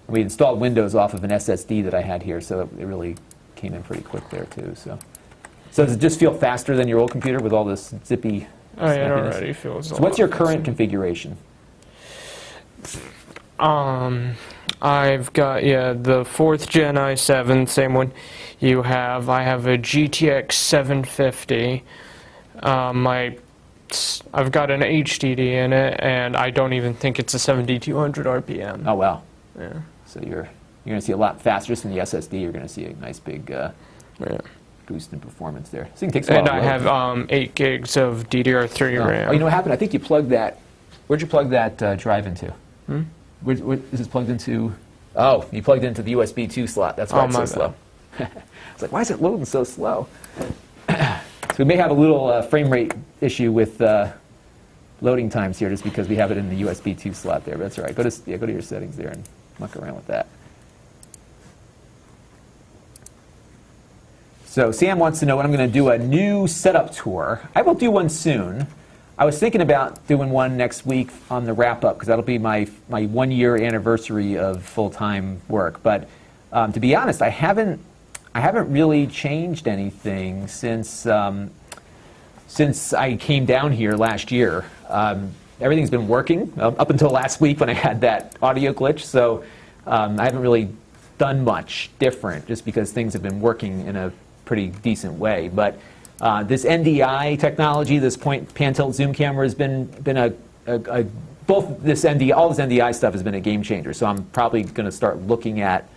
We installed Windows off of an SSD that I had here, so it really came in pretty quick there too. So does it just feel faster than your old computer with all this zippy? Oh, it already feels. So what's your current configuration? I've got the 4th Gen i7, same one you have. I have a GTX 750. I've got an HDD in it, and I don't even think it's a 7200 RPM. Oh wow! Yeah. So you're going to see a lot faster than the SSD. You're going to see a nice big boost in performance there. So it takes a while. And I have 8 gigs of DDR3 RAM. Oh, you know what happened? I think you plugged that. Where'd you plug that drive into? Where is this plugged into? Oh, you plugged it into the USB 2 slot. That's why it's so slow. It's like, why is it loading so slow? So we may have a little frame rate issue with loading times here, just because we have it in the USB 2 slot there. But that's all right. Go to your settings there and muck around with that. So Sam wants to know when I'm going to do a new setup tour. I will do one soon. I was thinking about doing one next week on the wrap-up, because that'll be my 1-year anniversary of full-time work. But to be honest, I haven't really changed anything since I came down here last year. Everything's been working up until last week when I had that audio glitch. So I haven't really done much different, just because things have been working in a pretty decent way. But this NDI technology, this point pan-tilt zoom camera, has been all this NDI stuff has been a game changer. So I'm probably going to start looking at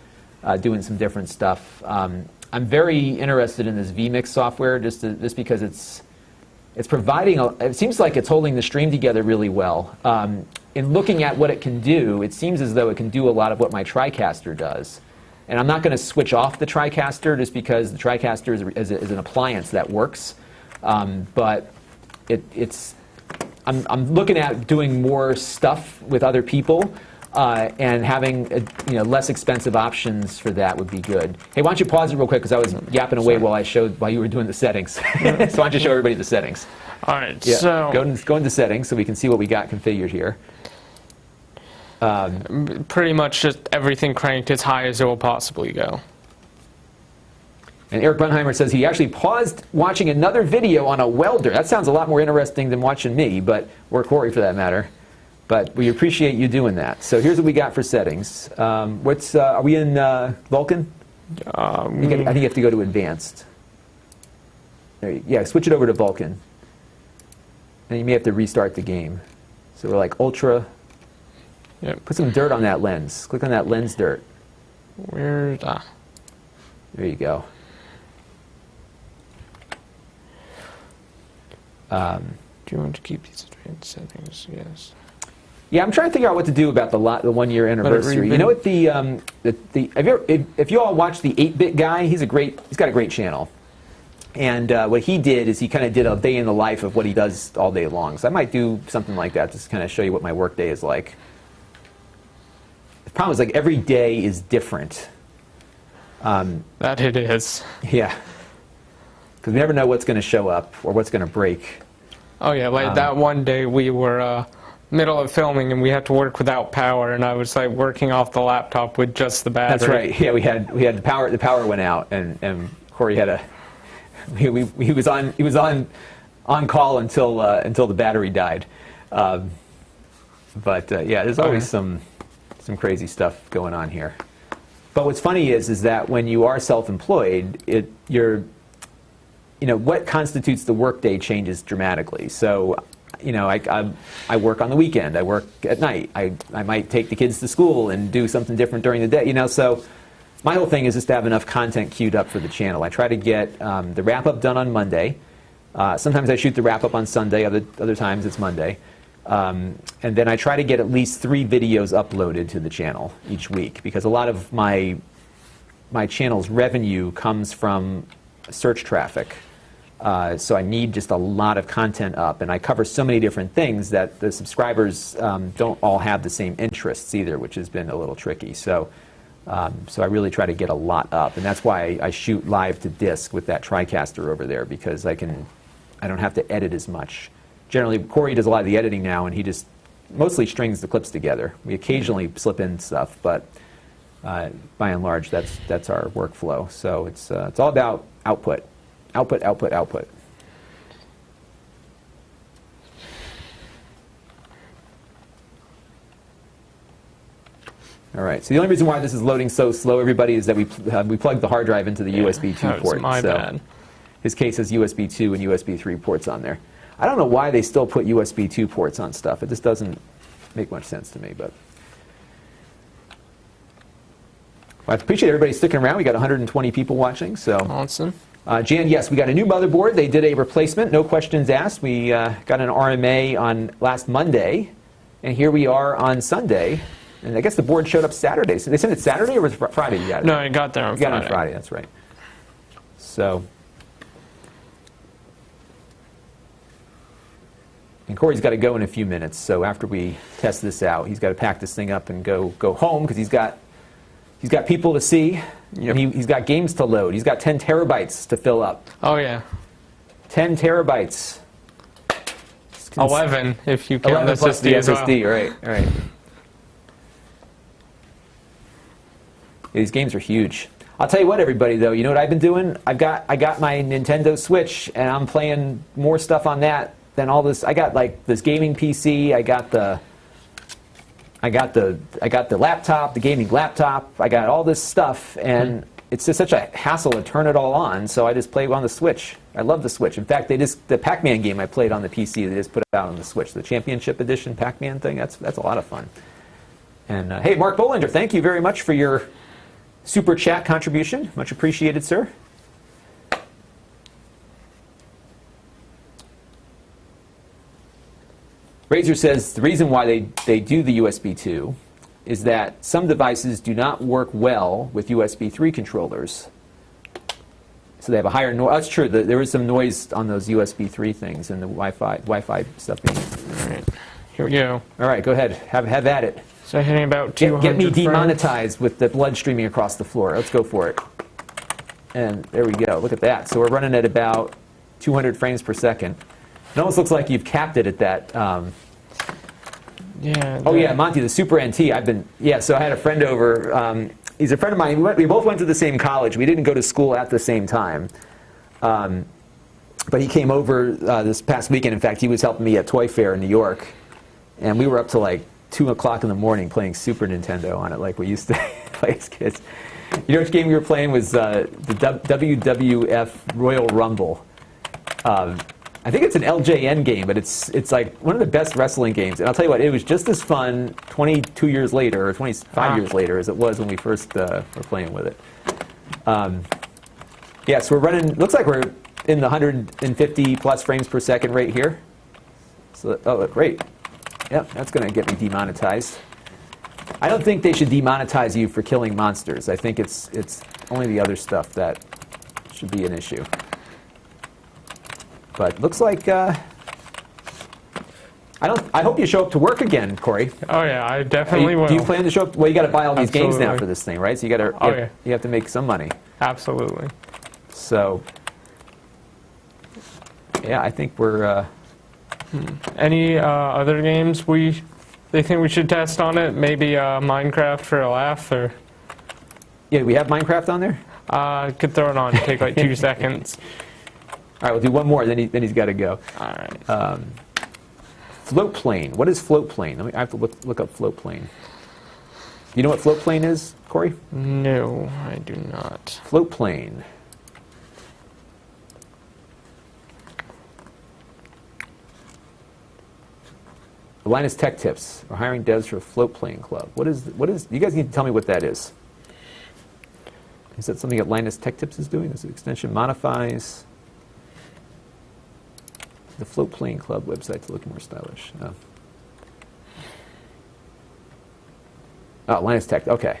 doing some different stuff. I'm very interested in this vMix software, just because it's providing. It seems like it's holding the stream together really well. In looking at what it can do, it seems as though it can do a lot of what my TriCaster does. And I'm not going to switch off the TriCaster, just because the TriCaster is an appliance that works. But it's I'm looking at doing more stuff with other people, and having less expensive options for that would be good. Hey, why don't you pause it real quick, because I was yapping away while you were doing the settings. So why don't you show everybody the settings? All right, Yeah, so go into settings so we can see what we got configured here. Pretty much just everything cranked as high as it will possibly go. And Eric Bunheimer says he actually paused watching another video on a welder. That sounds a lot more interesting than watching me, or Cory for that matter. But we appreciate you doing that. So here's what we got for settings. Are we in Vulkan? I think you have to go to Advanced. Yeah, switch it over to Vulkan. And you may have to restart the game. So we're like Ultra. Yep. Put some dirt on that lens. Click on that lens dirt. Where's There you go. Do you want to keep these advanced settings? Yes. Yeah, I'm trying to figure out what to do about the 1 year anniversary. You know what if you all watch the 8-Bit Guy, he's got a great channel. And what he did is he kind of did a day in the life of what he does all day long. So I might do something like that, just to kind of show you what my work day is like. The problem is, like, every day is different. That it is. Yeah. Because we never know what's going to show up or what's going to break. Oh yeah, like that one day we were middle of filming and we had to work without power, and I was like working off the laptop with just the battery. That's right. Yeah, we had the power. The power went out, and Cory had he was on call until the battery died. Yeah, there's always some crazy stuff going on here. But what's funny is that when you are self-employed, what constitutes the workday changes dramatically. So, I work on the weekend. I work at night. I might take the kids to school and do something different during the day. So my whole thing is just to have enough content queued up for the channel. I try to get the wrap-up done on Monday. Sometimes I shoot the wrap-up on Sunday. Other times it's Monday. And then I try to get at least 3 videos uploaded to the channel each week, because a lot of my channel's revenue comes from search traffic. So I need just a lot of content up, and I cover so many different things that the subscribers don't all have the same interests either, which has been a little tricky. So I really try to get a lot up, and that's why I shoot live to disc with that TriCaster over there, because I don't have to edit as much. Generally, Cory does a lot of the editing now, and he just mostly strings the clips together. We occasionally slip in stuff, but by and large, that's our workflow. So it's all about output. Output, output, output. All right, so the only reason why this is loading so slow, everybody, is that we plugged the hard drive into the USB 2 port. My bad. His case has USB 2 and USB 3 ports on there. I don't know why they still put USB 2 ports on stuff. It just doesn't make much sense to me. But well, I appreciate everybody sticking around. We got 120 people watching. So Awesome. Jan, yes, we got a new motherboard. They did a replacement, no questions asked. We got an RMA on last Monday, and here we are on Sunday. And I guess the board showed up Saturday. So they sent it Saturday, or was it Friday you got it? No, I got there on Friday. You got it on Friday, that's right. So, and Cory's got to go in a few minutes. So after we test this out, he's got to pack this thing up and go home, because he's got people to see. Yep. And he's got games to load. He's got 10 terabytes to fill up. Oh yeah. 10 terabytes. 11 if you count 11 plus the as well. SSD. Right. Yeah, these games are huge. I'll tell you what, everybody, though. You know what I've been doing? I got my Nintendo Switch, and I'm playing more stuff on that than all this. I got like this gaming PC. I got the laptop, the gaming laptop. I got all this stuff, and it's just such a hassle to turn it all on. So I just play on the Switch. I love the Switch. In fact, the Pac-Man game I played on the PC, they just put it out on the Switch. The Championship Edition Pac-Man thing. That's a lot of fun. And hey, Mark Bollinger, thank you very much for your super chat contribution. Much appreciated, sir. Razor says the reason why they do the USB 2 is that some devices do not work well with USB 3 controllers. So they have a higher noise. That's true. There is some noise on those USB 3 things and the Wi-Fi stuff. All right, here we go. All right, go ahead. Have at it. So hitting about 200 Get me frames. demonetized with the blood streaming across the floor. Let's go for it. And there we go. Look at that. So we're running at about 200 frames per second. It almost looks like you've capped it at that. Yeah. Oh yeah, Monty, the Super NT. So I had a friend over. He's a friend of mine. We both went to the same college. We didn't go to school at the same time. But he came over this past weekend. In fact, he was helping me at Toy Fair in New York. And we were up to like 2 o'clock in the morning playing Super Nintendo on it like we used to play as kids. You know which game we were playing was the WWF Royal Rumble. I think it's an LJN game, but it's like one of the best wrestling games. And I'll tell you what, it was just as fun 22 years later, or 25 years later, as it was when we first were playing with it. Yeah, so we're running, looks like we're in the 150 plus frames per second right here. So, oh, great. Yep, that's going to get me demonetized. I don't think they should demonetize you for killing monsters. I think it's only the other stuff that should be an issue. But looks like I hope you show up to work again, Cory. Oh yeah, I definitely will. Do you plan to show up? Well, you got to buy all these games now Absolutely. for this thing, right? So you have to make some money. Absolutely. So yeah, I think we're. Any other games they think we should test on it? Maybe Minecraft for a laugh, or Yeah, we have Minecraft on there. could throw it on. Take like 2 seconds. All right, we'll do one more. Then he's got to go. All right. Float plane. What is float plane? I have to look up float plane. You know what float plane is, Cory? No, I do not. Float plane. Linus Tech Tips. We're hiring devs for a float plane club. What is? You guys need to tell me what that is. Is that something that Linus Tech Tips is doing? This extension modifies the float plane club website to look more stylish. Oh, Linus Tech. Okay.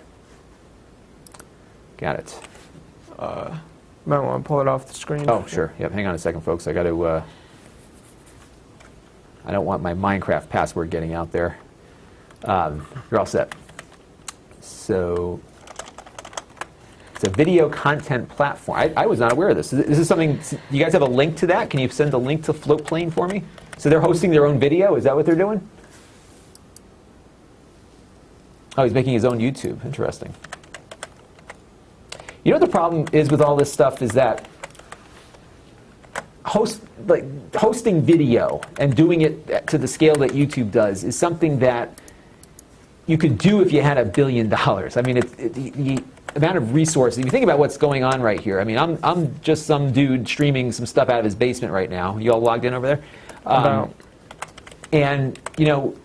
Got it. Might want to pull it off the screen. Oh, sure. Yep. Hang on a second, folks. I got to. I don't want my Minecraft password getting out there. You're all set. So it's a video content platform. I was not aware of this. This is something. You guys have a link to that? Can you send a link to Floatplane for me? So they're hosting their own video. Is that what they're doing? Oh, he's making his own YouTube. Interesting. You know what the problem is with all this stuff is that hosting video and doing it to the scale that YouTube does is something that you could do if you had $1 billion. I mean, the amount of resources. If you think about what's going on right here, I mean, I'm just some dude streaming some stuff out of his basement right now. You all logged in over there? And you know,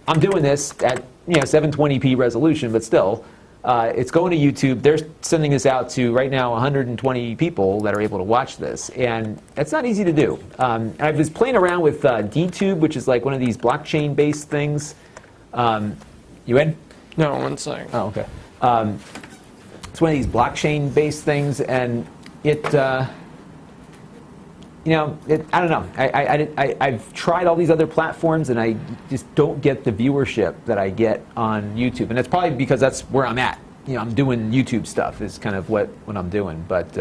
I'm doing this at 720p resolution, but still. It's going to YouTube. They're sending this out to, right now, 120 people that are able to watch this. And it's not easy to do. I was playing around with DTube, which is like one of these blockchain-based things. You in? No, one second. Oh, okay. It's one of these blockchain-based things, and it, I don't know. I've tried all these other platforms, and I just don't get the viewership that I get on YouTube. And that's probably because that's where I'm at. I'm doing YouTube stuff is kind of what I'm doing. But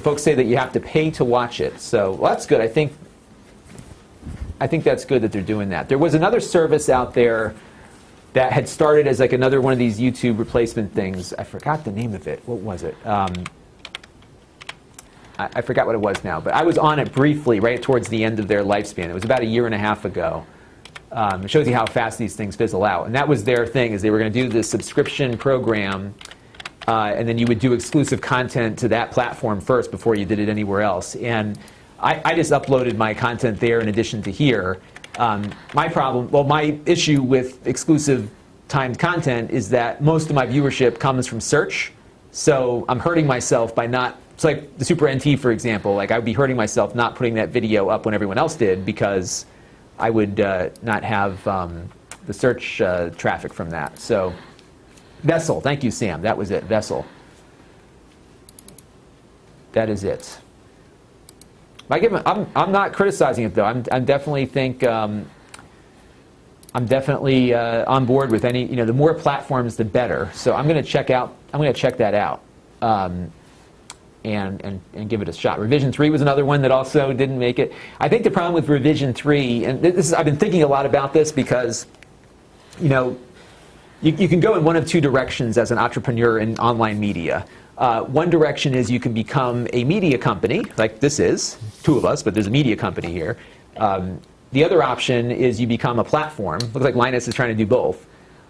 folks say that you have to pay to watch it. So well, that's good. I think that's good that they're doing that. There was another service out there that had started as like another one of these YouTube replacement things. I forgot the name of it. What was it? I forgot what it was now, but I was on it briefly right towards the end of their lifespan. It was about 1.5 years ago. It shows you how fast these things fizzle out. And that was their thing, is they were going to do this subscription program, and then you would do exclusive content to that platform first before you did it anywhere else. And I just uploaded my content there in addition to here. My issue with exclusive timed content is that most of my viewership comes from search. So I'm hurting myself by not. It's like the Super NT, for example. Like, I would be hurting myself not putting that video up when everyone else did because I would not have the search traffic from that. So, Vessel. Thank you, Sam. That was it. Vessel. that is it. I'm not criticizing it though. I'm definitely think I'm definitely on board with any. The more platforms, the better. So I'm going to check that out. And give it a shot. Revision 3 was another one that also didn't make it. I think the problem with Revision 3, and I've been thinking a lot about this because, you can go in one of two directions as an entrepreneur in online media. One direction is you can become a media company, like this is, two of us, but there's a media company here. The other option is you become a platform. Looks like Linus is trying to do both.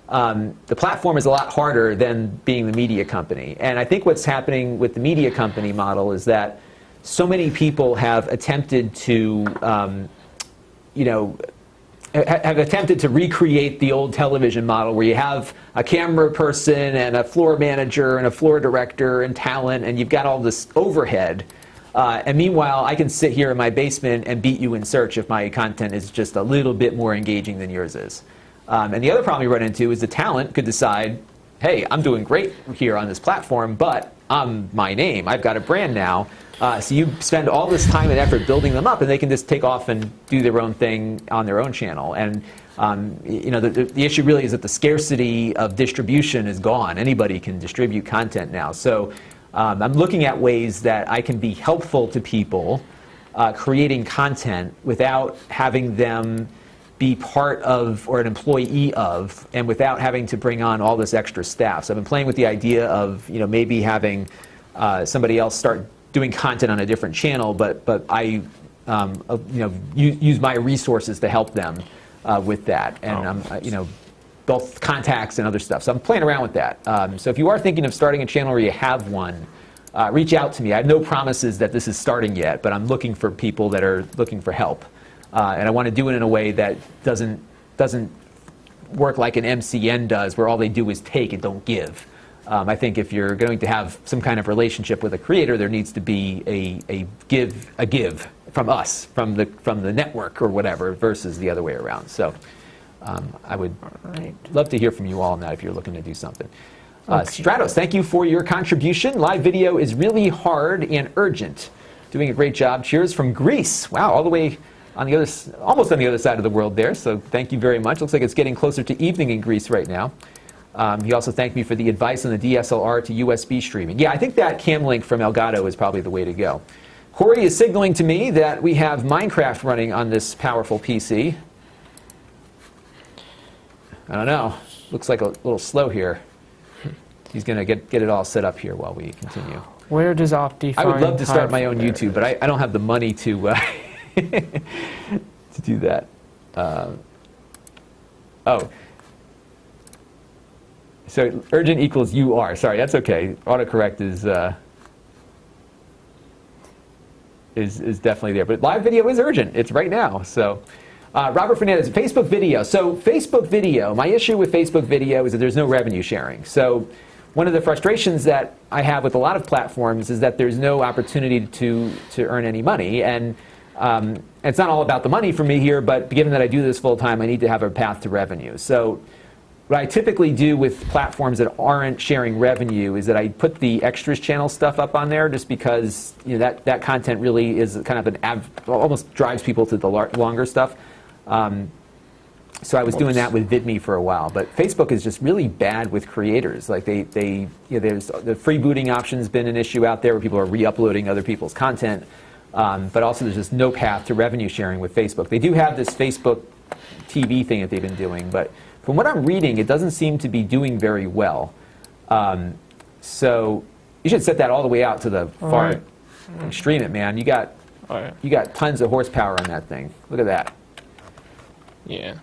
The platform is a lot harder than being the media company. And I think what's happening with the media company model is that so many people have attempted to, have attempted to recreate the old television model where you have a camera person and a floor manager and a floor director and talent, and you've got all this overhead. And meanwhile, I can sit here in my basement and beat you in search if my content is just a little bit more engaging than yours is. And the other problem you run into is the talent could decide, hey, I'm doing great here on this platform, but I'm my name. I've got a brand now. So you spend all this time and effort building them up, and they can just take off and do their own thing on their own channel. And the issue really is that the scarcity of distribution is gone. Anybody can distribute content now. So I'm looking at ways that I can be helpful to people creating content without having them be part of or an employee of, and without having to bring on all this extra staff. So I've been playing with the idea of maybe having somebody else start doing content on a different channel, but I use my resources to help them with that, and both contacts and other stuff. So I'm playing around with that. So if you are thinking of starting a channel or you have one, reach out to me. I have no promises that this is starting yet, but I'm looking for people that are looking for help. And I want to do it in a way that doesn't work like an MCN does, where all they do is take and don't give. I think if you're going to have some kind of relationship with a creator, there needs to be a give from us, from the network or whatever, versus the other way around. So I would love to hear from you all on that if you're looking to do something. Stratos, thank you for your contribution. Live video is really hard and urgent. Doing a great job. Cheers from Greece. Wow, all the way on the other, almost on the other side of the world there. So thank you very much. Looks like it's getting closer to evening in Greece right now. He also thanked me for the advice on the DSLR to USB streaming. Yeah, I think that cam link from Elgato is probably the way to go. Cory is signaling to me that we have Minecraft running on this powerful PC. I don't know. Looks like a little slow here. He's going to get it all set up here while we continue. Where does Opti find I would love to start my own YouTube, but I don't have the money to to do that. So urgent equals you are. Sorry, that's okay. Autocorrect is definitely there. But live video is urgent. It's right now. So Robert Fernandez, Facebook video. So Facebook video, my issue with Facebook video is that there's no revenue sharing. So one of the frustrations that I have with a lot of platforms is that there's no opportunity to earn any money. And it's not all about the money for me here, but given that I do this full time, I need to have a path to revenue. So what I typically do with platforms that aren't sharing revenue is that I put the extras channel stuff up on there, just because that content really is kind of almost drives people to the longer stuff. So I was doing that with VidMe for a while, but Facebook is just really bad with creators. Like there's the freebooting option's been an issue out there where people are re-uploading other people's content, but also there's just no path to revenue sharing with Facebook. They do have this Facebook TV thing that they've been doing, but from what I'm reading, it doesn't seem to be doing very well. So you should set that all the way out to the far extreme, it, man. You got tons of horsepower on that thing. Look at that. Yeah.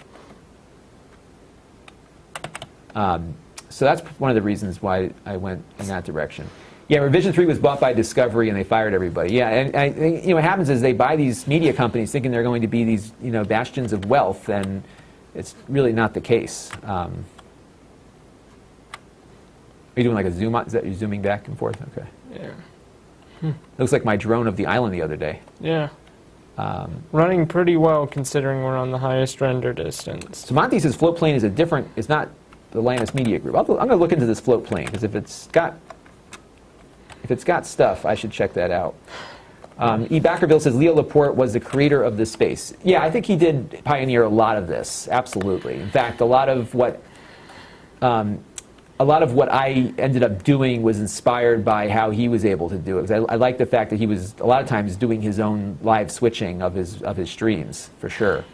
So that's one of the reasons why I went in that direction. Yeah, Revision 3 was bought by Discovery and they fired everybody. Yeah, and I think what happens is they buy these media companies thinking they're going to be these bastions of wealth, and it's really not the case. Are you doing like a zoom out? Is that you zooming back and forth? Okay. Yeah. Looks like my drone of the island the other day. Yeah. Running pretty well considering we're on the highest render distance. So Monty says float plane is it's not the Linus Media Group. I'm going to look into this float plane, because if it's got If it's got stuff, I should check that out. E. Backerville says Leo Laporte was the creator of this space. Yeah, I think he did pioneer a lot of this, absolutely. In fact, a lot of what I ended up doing was inspired by how he was able to do it. I like the fact that he was a lot of times doing his own live switching of his streams, for sure.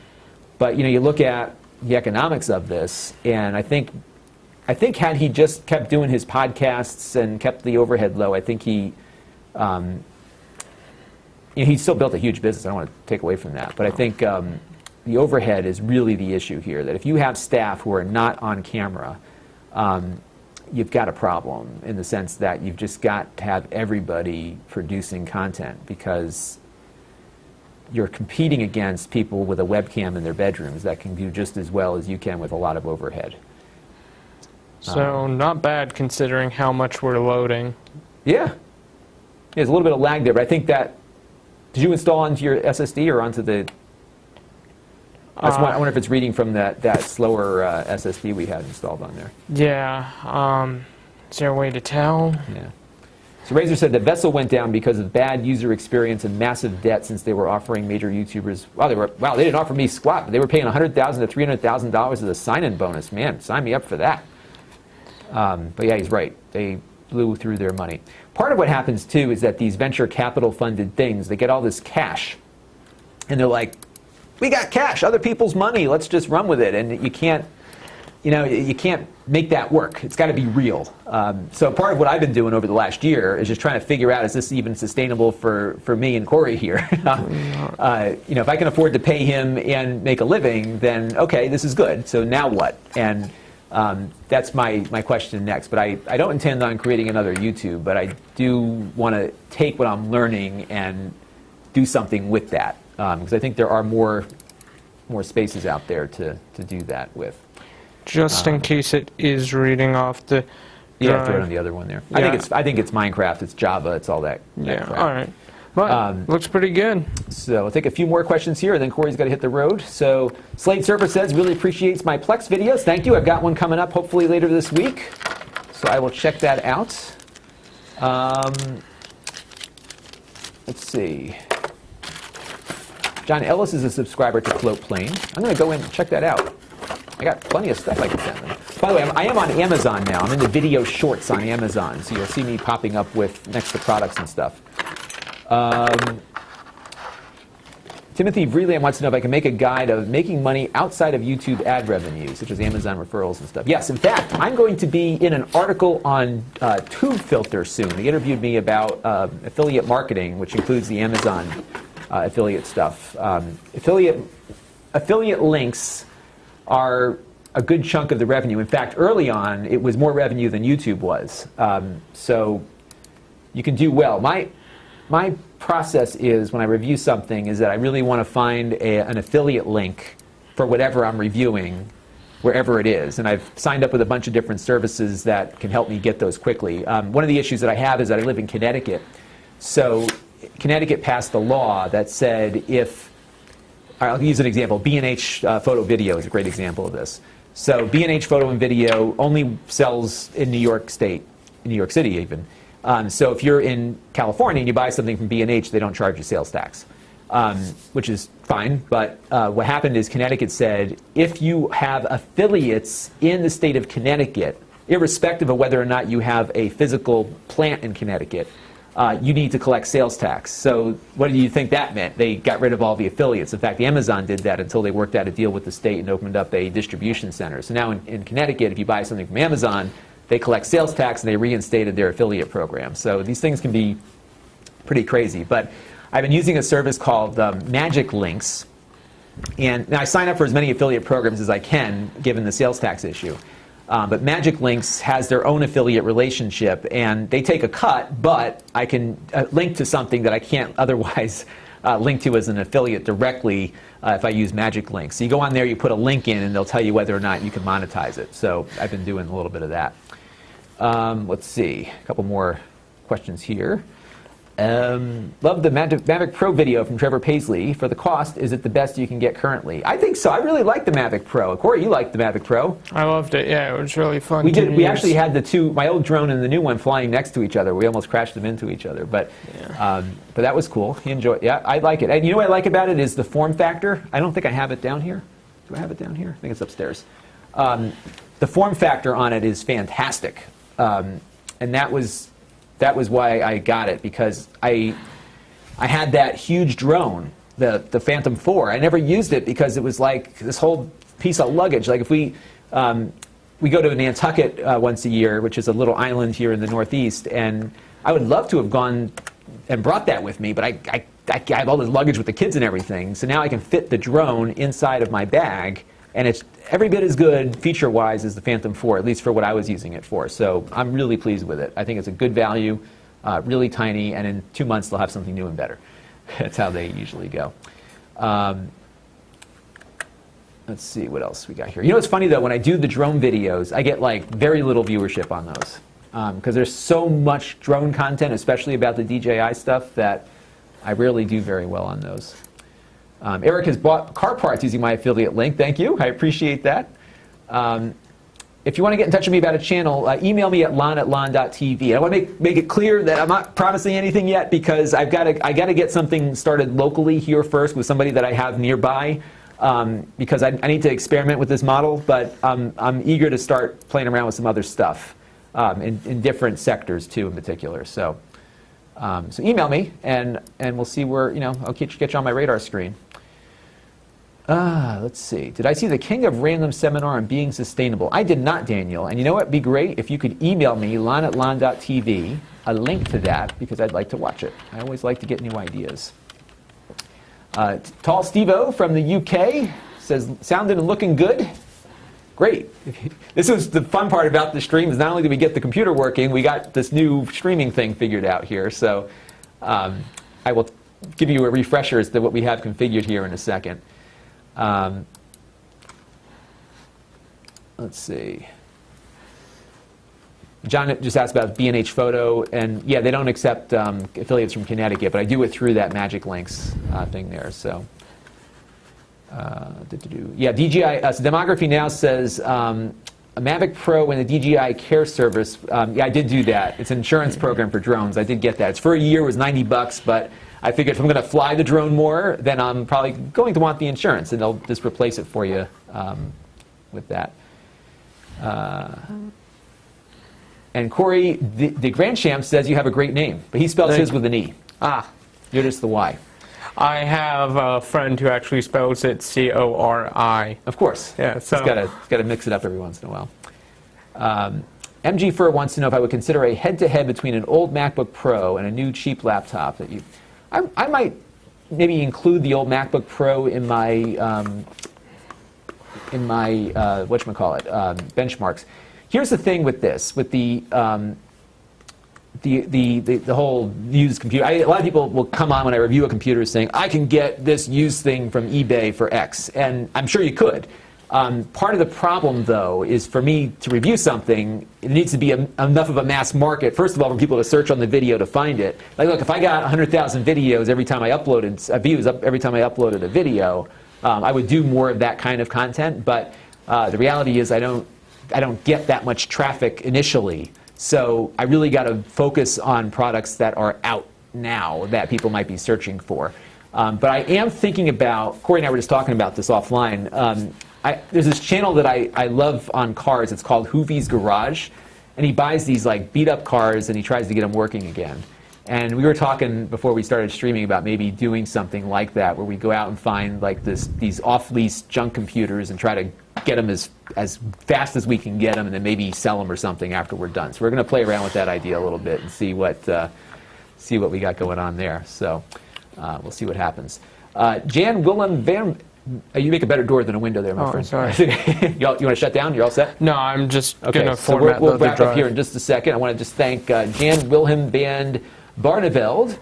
But you look at the economics of this, and I think had he just kept doing his podcasts and kept the overhead low, I think he still built a huge business. I don't want to take away from that, but I think the overhead is really the issue here. That if you have staff who are not on camera, you've got a problem in the sense that you've just got to have everybody producing content, because you're competing against people with a webcam in their bedrooms that can do just as well as you can with a lot of overhead. So not bad considering how much we're loading. Yeah. There's a little bit of lag there, but I think that, did you install onto your SSD or onto the, I wonder if it's reading from that slower SSD we had installed on there. Yeah. Is there a way to tell? Yeah. So Razor said the vessel went down because of bad user experience and massive debt since they were offering major YouTubers. Wow, they didn't offer me squat, but they were paying $100,000 to $300,000 as a sign-in bonus. Man, sign me up for that. But yeah, he's right. They blew through their money. Part of what happens too is that these venture capital funded things, they get all this cash, and they're like, we got cash, other people's money, let's just run with it. And you can't make that work. It's got to be real. So part of what I've been doing over the last year is just trying to figure out, is this even sustainable for me and Cory here? If I can afford to pay him and make a living, then okay, this is good. So now what? And that's my question next. But I don't intend on creating another YouTube, but I do want to take what I'm learning and do something with that. Because I think there are more spaces out there to do that with. Just in case it is reading off the Yeah, throw it on the other one there. Yeah. I think it's Minecraft, it's Java, it's all that. Yeah, crap. all right. But looks pretty good. So I'll take a few more questions here, and then Cory's got to hit the road. So Slade Surfer says, really appreciates my Plex videos. Thank you. I've got one coming up hopefully later this week. So I will check that out. Let's see. John Ellis is a subscriber to Float Plane. I'm going to go in and check that out. I got plenty of stuff I can send them. By the way, I am on Amazon now. I'm in the video shorts on Amazon, so you'll see me popping up with next to products and stuff. Timothy Vreeland wants to know if I can make a guide of making money outside of YouTube ad revenue, such as Amazon referrals and stuff. Yes, in fact, I'm going to be in an article on TubeFilter soon. They interviewed me about affiliate marketing, which includes the Amazon affiliate stuff. Affiliate links are a good chunk of the revenue. In fact, early on, it was more revenue than YouTube was. So you can do well. My process is, when I review something, is that I really want to find an affiliate link for whatever I'm reviewing, wherever it is. And I've signed up with a bunch of different services that can help me get those quickly. One of the issues that I have is that I live in Connecticut. So Connecticut passed a law that said I'll use an example. B&H Photo Video is a great example of this. So B&H Photo and Video only sells in New York State, in New York City even. So if you're in California and you buy something from B&H, they don't charge you sales tax, which is fine. But what happened is Connecticut said, if you have affiliates in the state of Connecticut, irrespective of whether or not you have a physical plant in Connecticut, you need to collect sales tax. So what do you think that meant? They got rid of all the affiliates. In fact, Amazon did that until they worked out a deal with the state and opened up a distribution center. So now in Connecticut, if you buy something from Amazon, they collect sales tax and they reinstated their affiliate program. So these things can be pretty crazy. But I've been using a service called Magic Links. And now I sign up for as many affiliate programs as I can, given the sales tax issue. But Magic Links has their own affiliate relationship, and they take a cut, but I can link to something that I can't otherwise link to as an affiliate directly if I use Magic Links. So you go on there, you put a link in, and they'll tell you whether or not you can monetize it. So I've been doing a little bit of that. Let's see, a couple more questions here. Love the Mavic Pro video from Trevor Paisley. For the cost, is it the best you can get currently? I think so. I really like the Mavic Pro. Corey, you liked the Mavic Pro. I loved it. Yeah, it was really fun. We actually had the two, my old drone and the new one, flying next to each other. We almost crashed them into each other, but that was cool. He enjoyed. Yeah, I like it. And you know what I like about it is the form factor. I don't think I have it down here. Do I have it down here? I think it's upstairs. The form factor on it is fantastic, and that was why I got it, because I had that huge drone, the Phantom 4. I never used it because it was like this whole piece of luggage. Like if we go to Nantucket once a year, which is a little island here in the Northeast, and I would love to have gone and brought that with me, but I have all this luggage with the kids and everything. So now I can fit the drone inside of my bag, and it's every bit as good feature-wise as the Phantom 4, at least for what I was using it for. So I'm really pleased with it. I think it's a good value, really tiny, and in 2 months they'll have something new and better. That's how they usually go. Let's see what else we got here. You know what's funny though, when I do the drone videos, I get like very little viewership on those. Because there's so much drone content, especially about the DJI stuff, that I rarely do very well on those. Eric has bought car parts using my affiliate link. Thank you. I appreciate that. If you want to get in touch with me about a channel, email me at Lon@Lon.TV. I want to make it clear that I'm not promising anything yet, because I got to get something started locally here first with somebody that I have nearby, because I need to experiment with this model. But I'm eager to start playing around with some other stuff in different sectors too, in particular. So email me, and we'll see where, I'll get you on my radar screen. Let's see. Did I see the King of Random seminar on being sustainable? I did not, Daniel. And you know what? It'd be great if you could email me, Lon@Lon.TV, a link to that, because I'd like to watch it. I always like to get new ideas. Tall Steve-O from the UK says, sounding and looking good. Great. This was the fun part about the stream, is not only did we get the computer working, we got this new streaming thing figured out here. So I will give you a refresher as to what we have configured here in a second. Let's see. John just asked about B&H Photo, and yeah, they don't accept affiliates from Connecticut, but I do it through that Magic Links thing there. So, yeah, DJI. So Demography Now says a Mavic Pro and the DJI Care Service. Yeah, I did do that. It's an insurance program for drones. I did get that. It's for a year. It was $90, but I figured if I'm going to fly the drone more, then I'm probably going to want the insurance, and they'll just replace it for you with that. And Cory, the Grand Champ, says you have a great name, but he spells his with an E. You're just the Y. I have a friend who actually spells it C-O-R-I. Of course. Yeah, so he's got to mix it up every once in a while. MG Fur wants to know if I would consider a head-to-head between an old MacBook Pro and a new cheap laptop that you. I might maybe include the old MacBook Pro in my whatchamacallit, benchmarks. Here's the thing with this, with the whole used computer. A lot of people will come on when I review a computer saying, I can get this used thing from eBay for X, and I'm sure you could. Part of the problem, though, is for me to review something, it needs to be enough of a mass market, first of all, for people to search on the video to find it. Like, look, if I got 100,000 videos every time I uploaded, views every time I uploaded a video, I would do more of that kind of content, but the reality is I don't get that much traffic initially. So I really got to focus on products that are out now that people might be searching for. But I am thinking about, Cory and I were just talking about this offline. There's this channel that I love on cars. It's called Hoovie's Garage. And he buys these like beat up cars and he tries to get them working again. And we were talking before we started streaming about maybe doing something like that, where we go out and find like these off-lease junk computers and try to get them as fast as we can get them, and then maybe sell them or something after we're done. So we're going to play around with that idea a little bit and see what we got going on there. So we'll see what happens. Jan Willem Van, you make a better door than a window there, my friend. Sorry. You want to shut down? You're all set? No, I'm just going to so format we'll the wrap drive. up here in just a second. I want to just thank Jan Wilhelm Van Barneveld.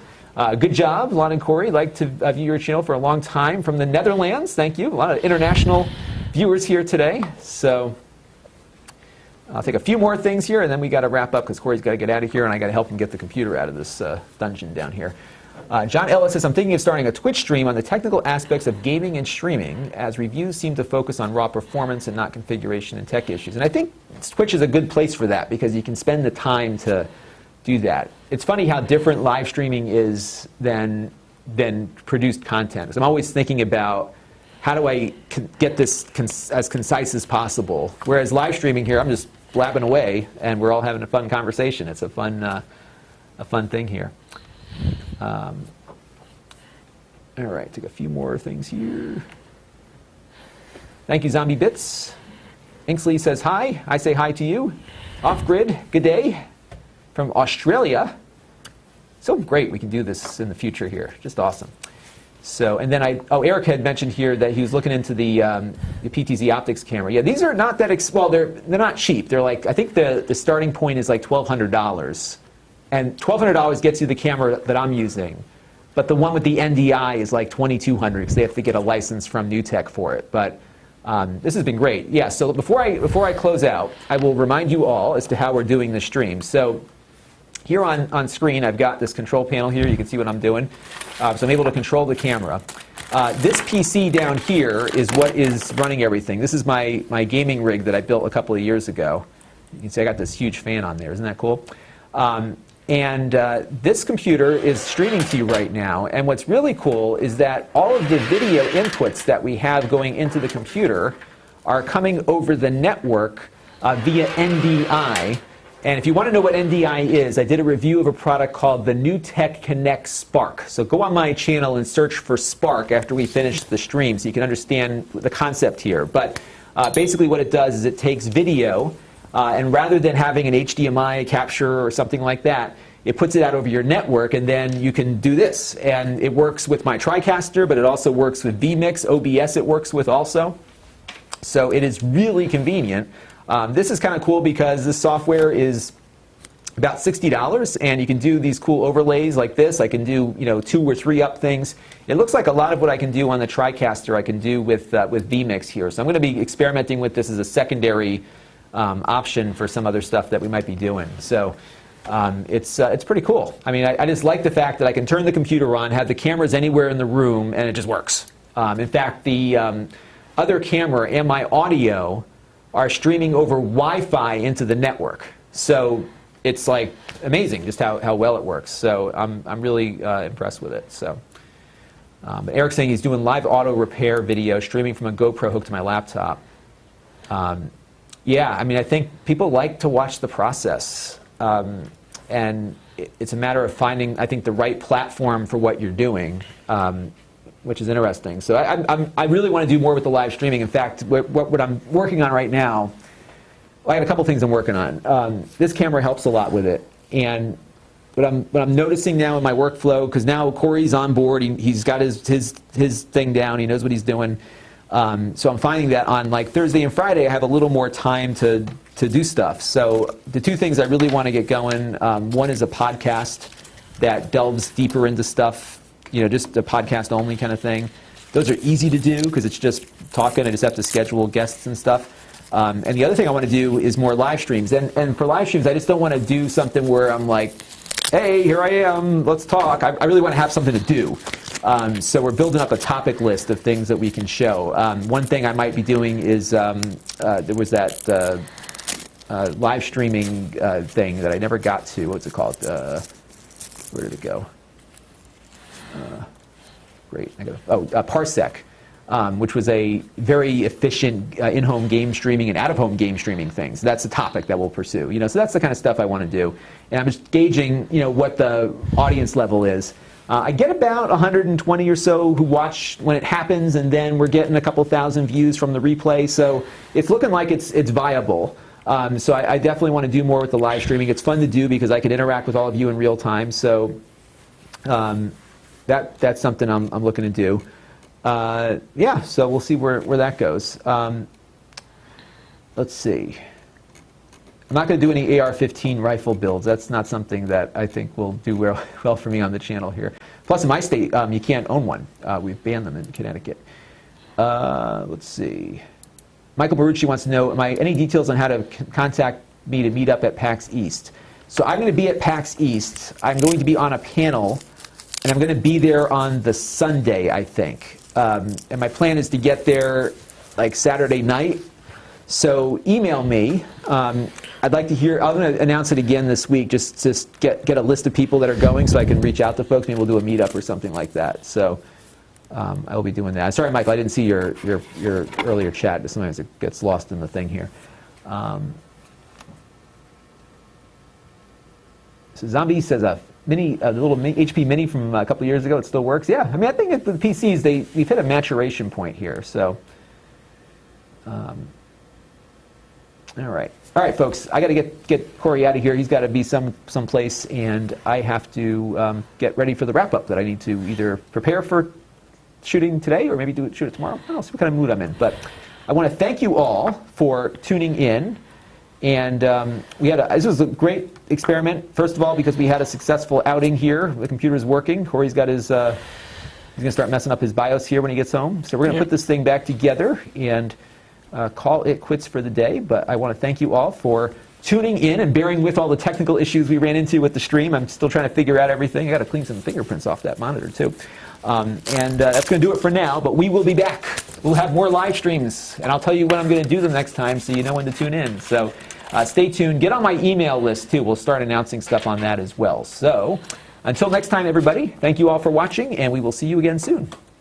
Good job, Lon and Cory. Like to view your channel for a long time from the Netherlands. Thank you. A lot of international viewers here today. So I'll take a few more things here, and then we got to wrap up because Cory's got to get out of here, and I got to help him get the computer out of this dungeon down here. John Ellis says, I'm thinking of starting a Twitch stream on the technical aspects of gaming and streaming, as reviews seem to focus on raw performance and not configuration and tech issues. And I think Twitch is a good place for that because you can spend the time to do that. It's funny how different live streaming is than produced content. Because I'm always thinking about how do I get this as concise as possible. Whereas live streaming here, I'm just blabbing away, and we're all having a fun conversation. It's a fun thing here. All right, take a few more things here. Thank you, Zombie Bits. Inksley says hi. I say hi to you. Off Grid, good day from Australia. So great, we can do this in the future here. Just awesome. So, and then Eric had mentioned here that he was looking into the PTZ optics camera. Yeah, these are not that, well, they're not cheap. They're like, I think the starting point is like $1,200. And $1,200 gets you the camera that I'm using. But the one with the NDI is like $2,200 because they have to get a license from NewTek for it. But this has been great. Yeah, so before I close out, I will remind you all as to how we're doing the stream. So here on screen, I've got this control panel here. You can see what I'm doing. So I'm able to control the camera. This PC down here is what is running everything. This is my gaming rig that I built a couple of years ago. You can see I got this huge fan on there. Isn't that cool? This computer is streaming to you right now. And what's really cool is that all of the video inputs that we have going into the computer are coming over the network via NDI. And if you want to know what NDI is, I did a review of a product called the NewTek Connect Spark. So go on my channel and search for Spark after we finish the stream so you can understand the concept here. But basically what it does is it takes video, and rather than having an HDMI capture or something like that, it puts it out over your network, and then you can do this. And it works with my TriCaster, but it also works with vMix, OBS it works with also. So it is really convenient. This is kind of cool because this software is about $60, and you can do these cool overlays like this. I can do 2 or 3 up things. It looks like a lot of what I can do on the TriCaster I can do with vMix here. So I'm going to be experimenting with this as a secondary option for some other stuff that we might be doing. So it's pretty cool. I mean, I just like the fact that I can turn the computer on, have the cameras anywhere in the room, and it just works. In fact, the other camera and my audio are streaming over Wi-Fi into the network. So it's like amazing just how well it works. So I'm really impressed with it. So but Eric's saying he's doing live auto repair video streaming from a GoPro hooked to my laptop. Yeah, I mean, I think people like to watch the process. And it's a matter of finding, I think, the right platform for what you're doing, which is interesting. So I really want to do more with the live streaming. In fact, what I'm working on right now, I got a couple things I'm working on. This camera helps a lot with it. And what I'm noticing now in my workflow, because now Cory's on board, he's got his thing down, he knows what he's doing. So I'm finding that on like Thursday and Friday, I have a little more time to do stuff. So the 2 things I really want to get going, one is a podcast that delves deeper into stuff, just a podcast only kind of thing. Those are easy to do because it's just talking. I just have to schedule guests and stuff. And the other thing I want to do is more live streams. And for live streams, I just don't want to do something where I'm like, hey, here I am, let's talk. I really want to have something to do. So we're building up a topic list of things that we can show. One thing I might be doing is there was that live streaming thing that I never got to. What's it called? Where did it go? Great. Parsec, which was a very efficient in-home game streaming and out-of-home game streaming things. That's a topic that we'll pursue. So that's the kind of stuff I want to do. And I'm just gauging, what the audience level is. I get about 120 or so who watch when it happens, and then we're getting a couple thousand views from the replay. So it's looking like it's viable. So I definitely want to do more with the live streaming. It's fun to do because I can interact with all of you in real time. So that's something I'm looking to do. Yeah, so we'll see where that goes. Let's see. I'm not going to do any AR-15 rifle builds. That's not something that I think will do well for me on the channel here. Plus, in my state, you can't own one. We've banned them in Connecticut. Let's see. Michael Barucci wants to know, any details on how to contact me to meet up at PAX East? So I'm going to be at PAX East. I'm going to be on a panel, and I'm going to be there on the Sunday, I think. And my plan is to get there like Saturday night. So email me. I'd like to hear, I'm going to announce it again this week, just get a list of people that are going so I can reach out to folks. Maybe we'll do a meetup or something like that. So I will be doing that. Sorry, Michael, I didn't see your earlier chat, but sometimes it gets lost in the thing here. So Zombie says a little HP Mini from a couple years ago, it still works. Yeah, I mean, I think the PCs, we've hit a maturation point here. So, all right, folks, I got to get Cory out of here. He's got to be someplace, and I have to get ready for the wrap up that I need to either prepare for shooting today or maybe shoot it tomorrow. I don't know, see what kind of mood I'm in. But I want to thank you all for tuning in. And this was a great experiment, first of all, because we had a successful outing here. The computer's working. Cory's got his, he's going to start messing up his BIOS here when he gets home. So we're going to put this thing back together and call it quits for the day. But I want to thank you all for tuning in and bearing with all the technical issues we ran into with the stream. I'm still trying to figure out everything. I got to clean some fingerprints off that monitor, too. That's going to do it for now, but we will be back. We'll have more live streams, and I'll tell you when I'm going to do them next time so you know when to tune in. So stay tuned. Get on my email list, too. We'll start announcing stuff on that as well. So until next time, everybody, thank you all for watching, and we will see you again soon.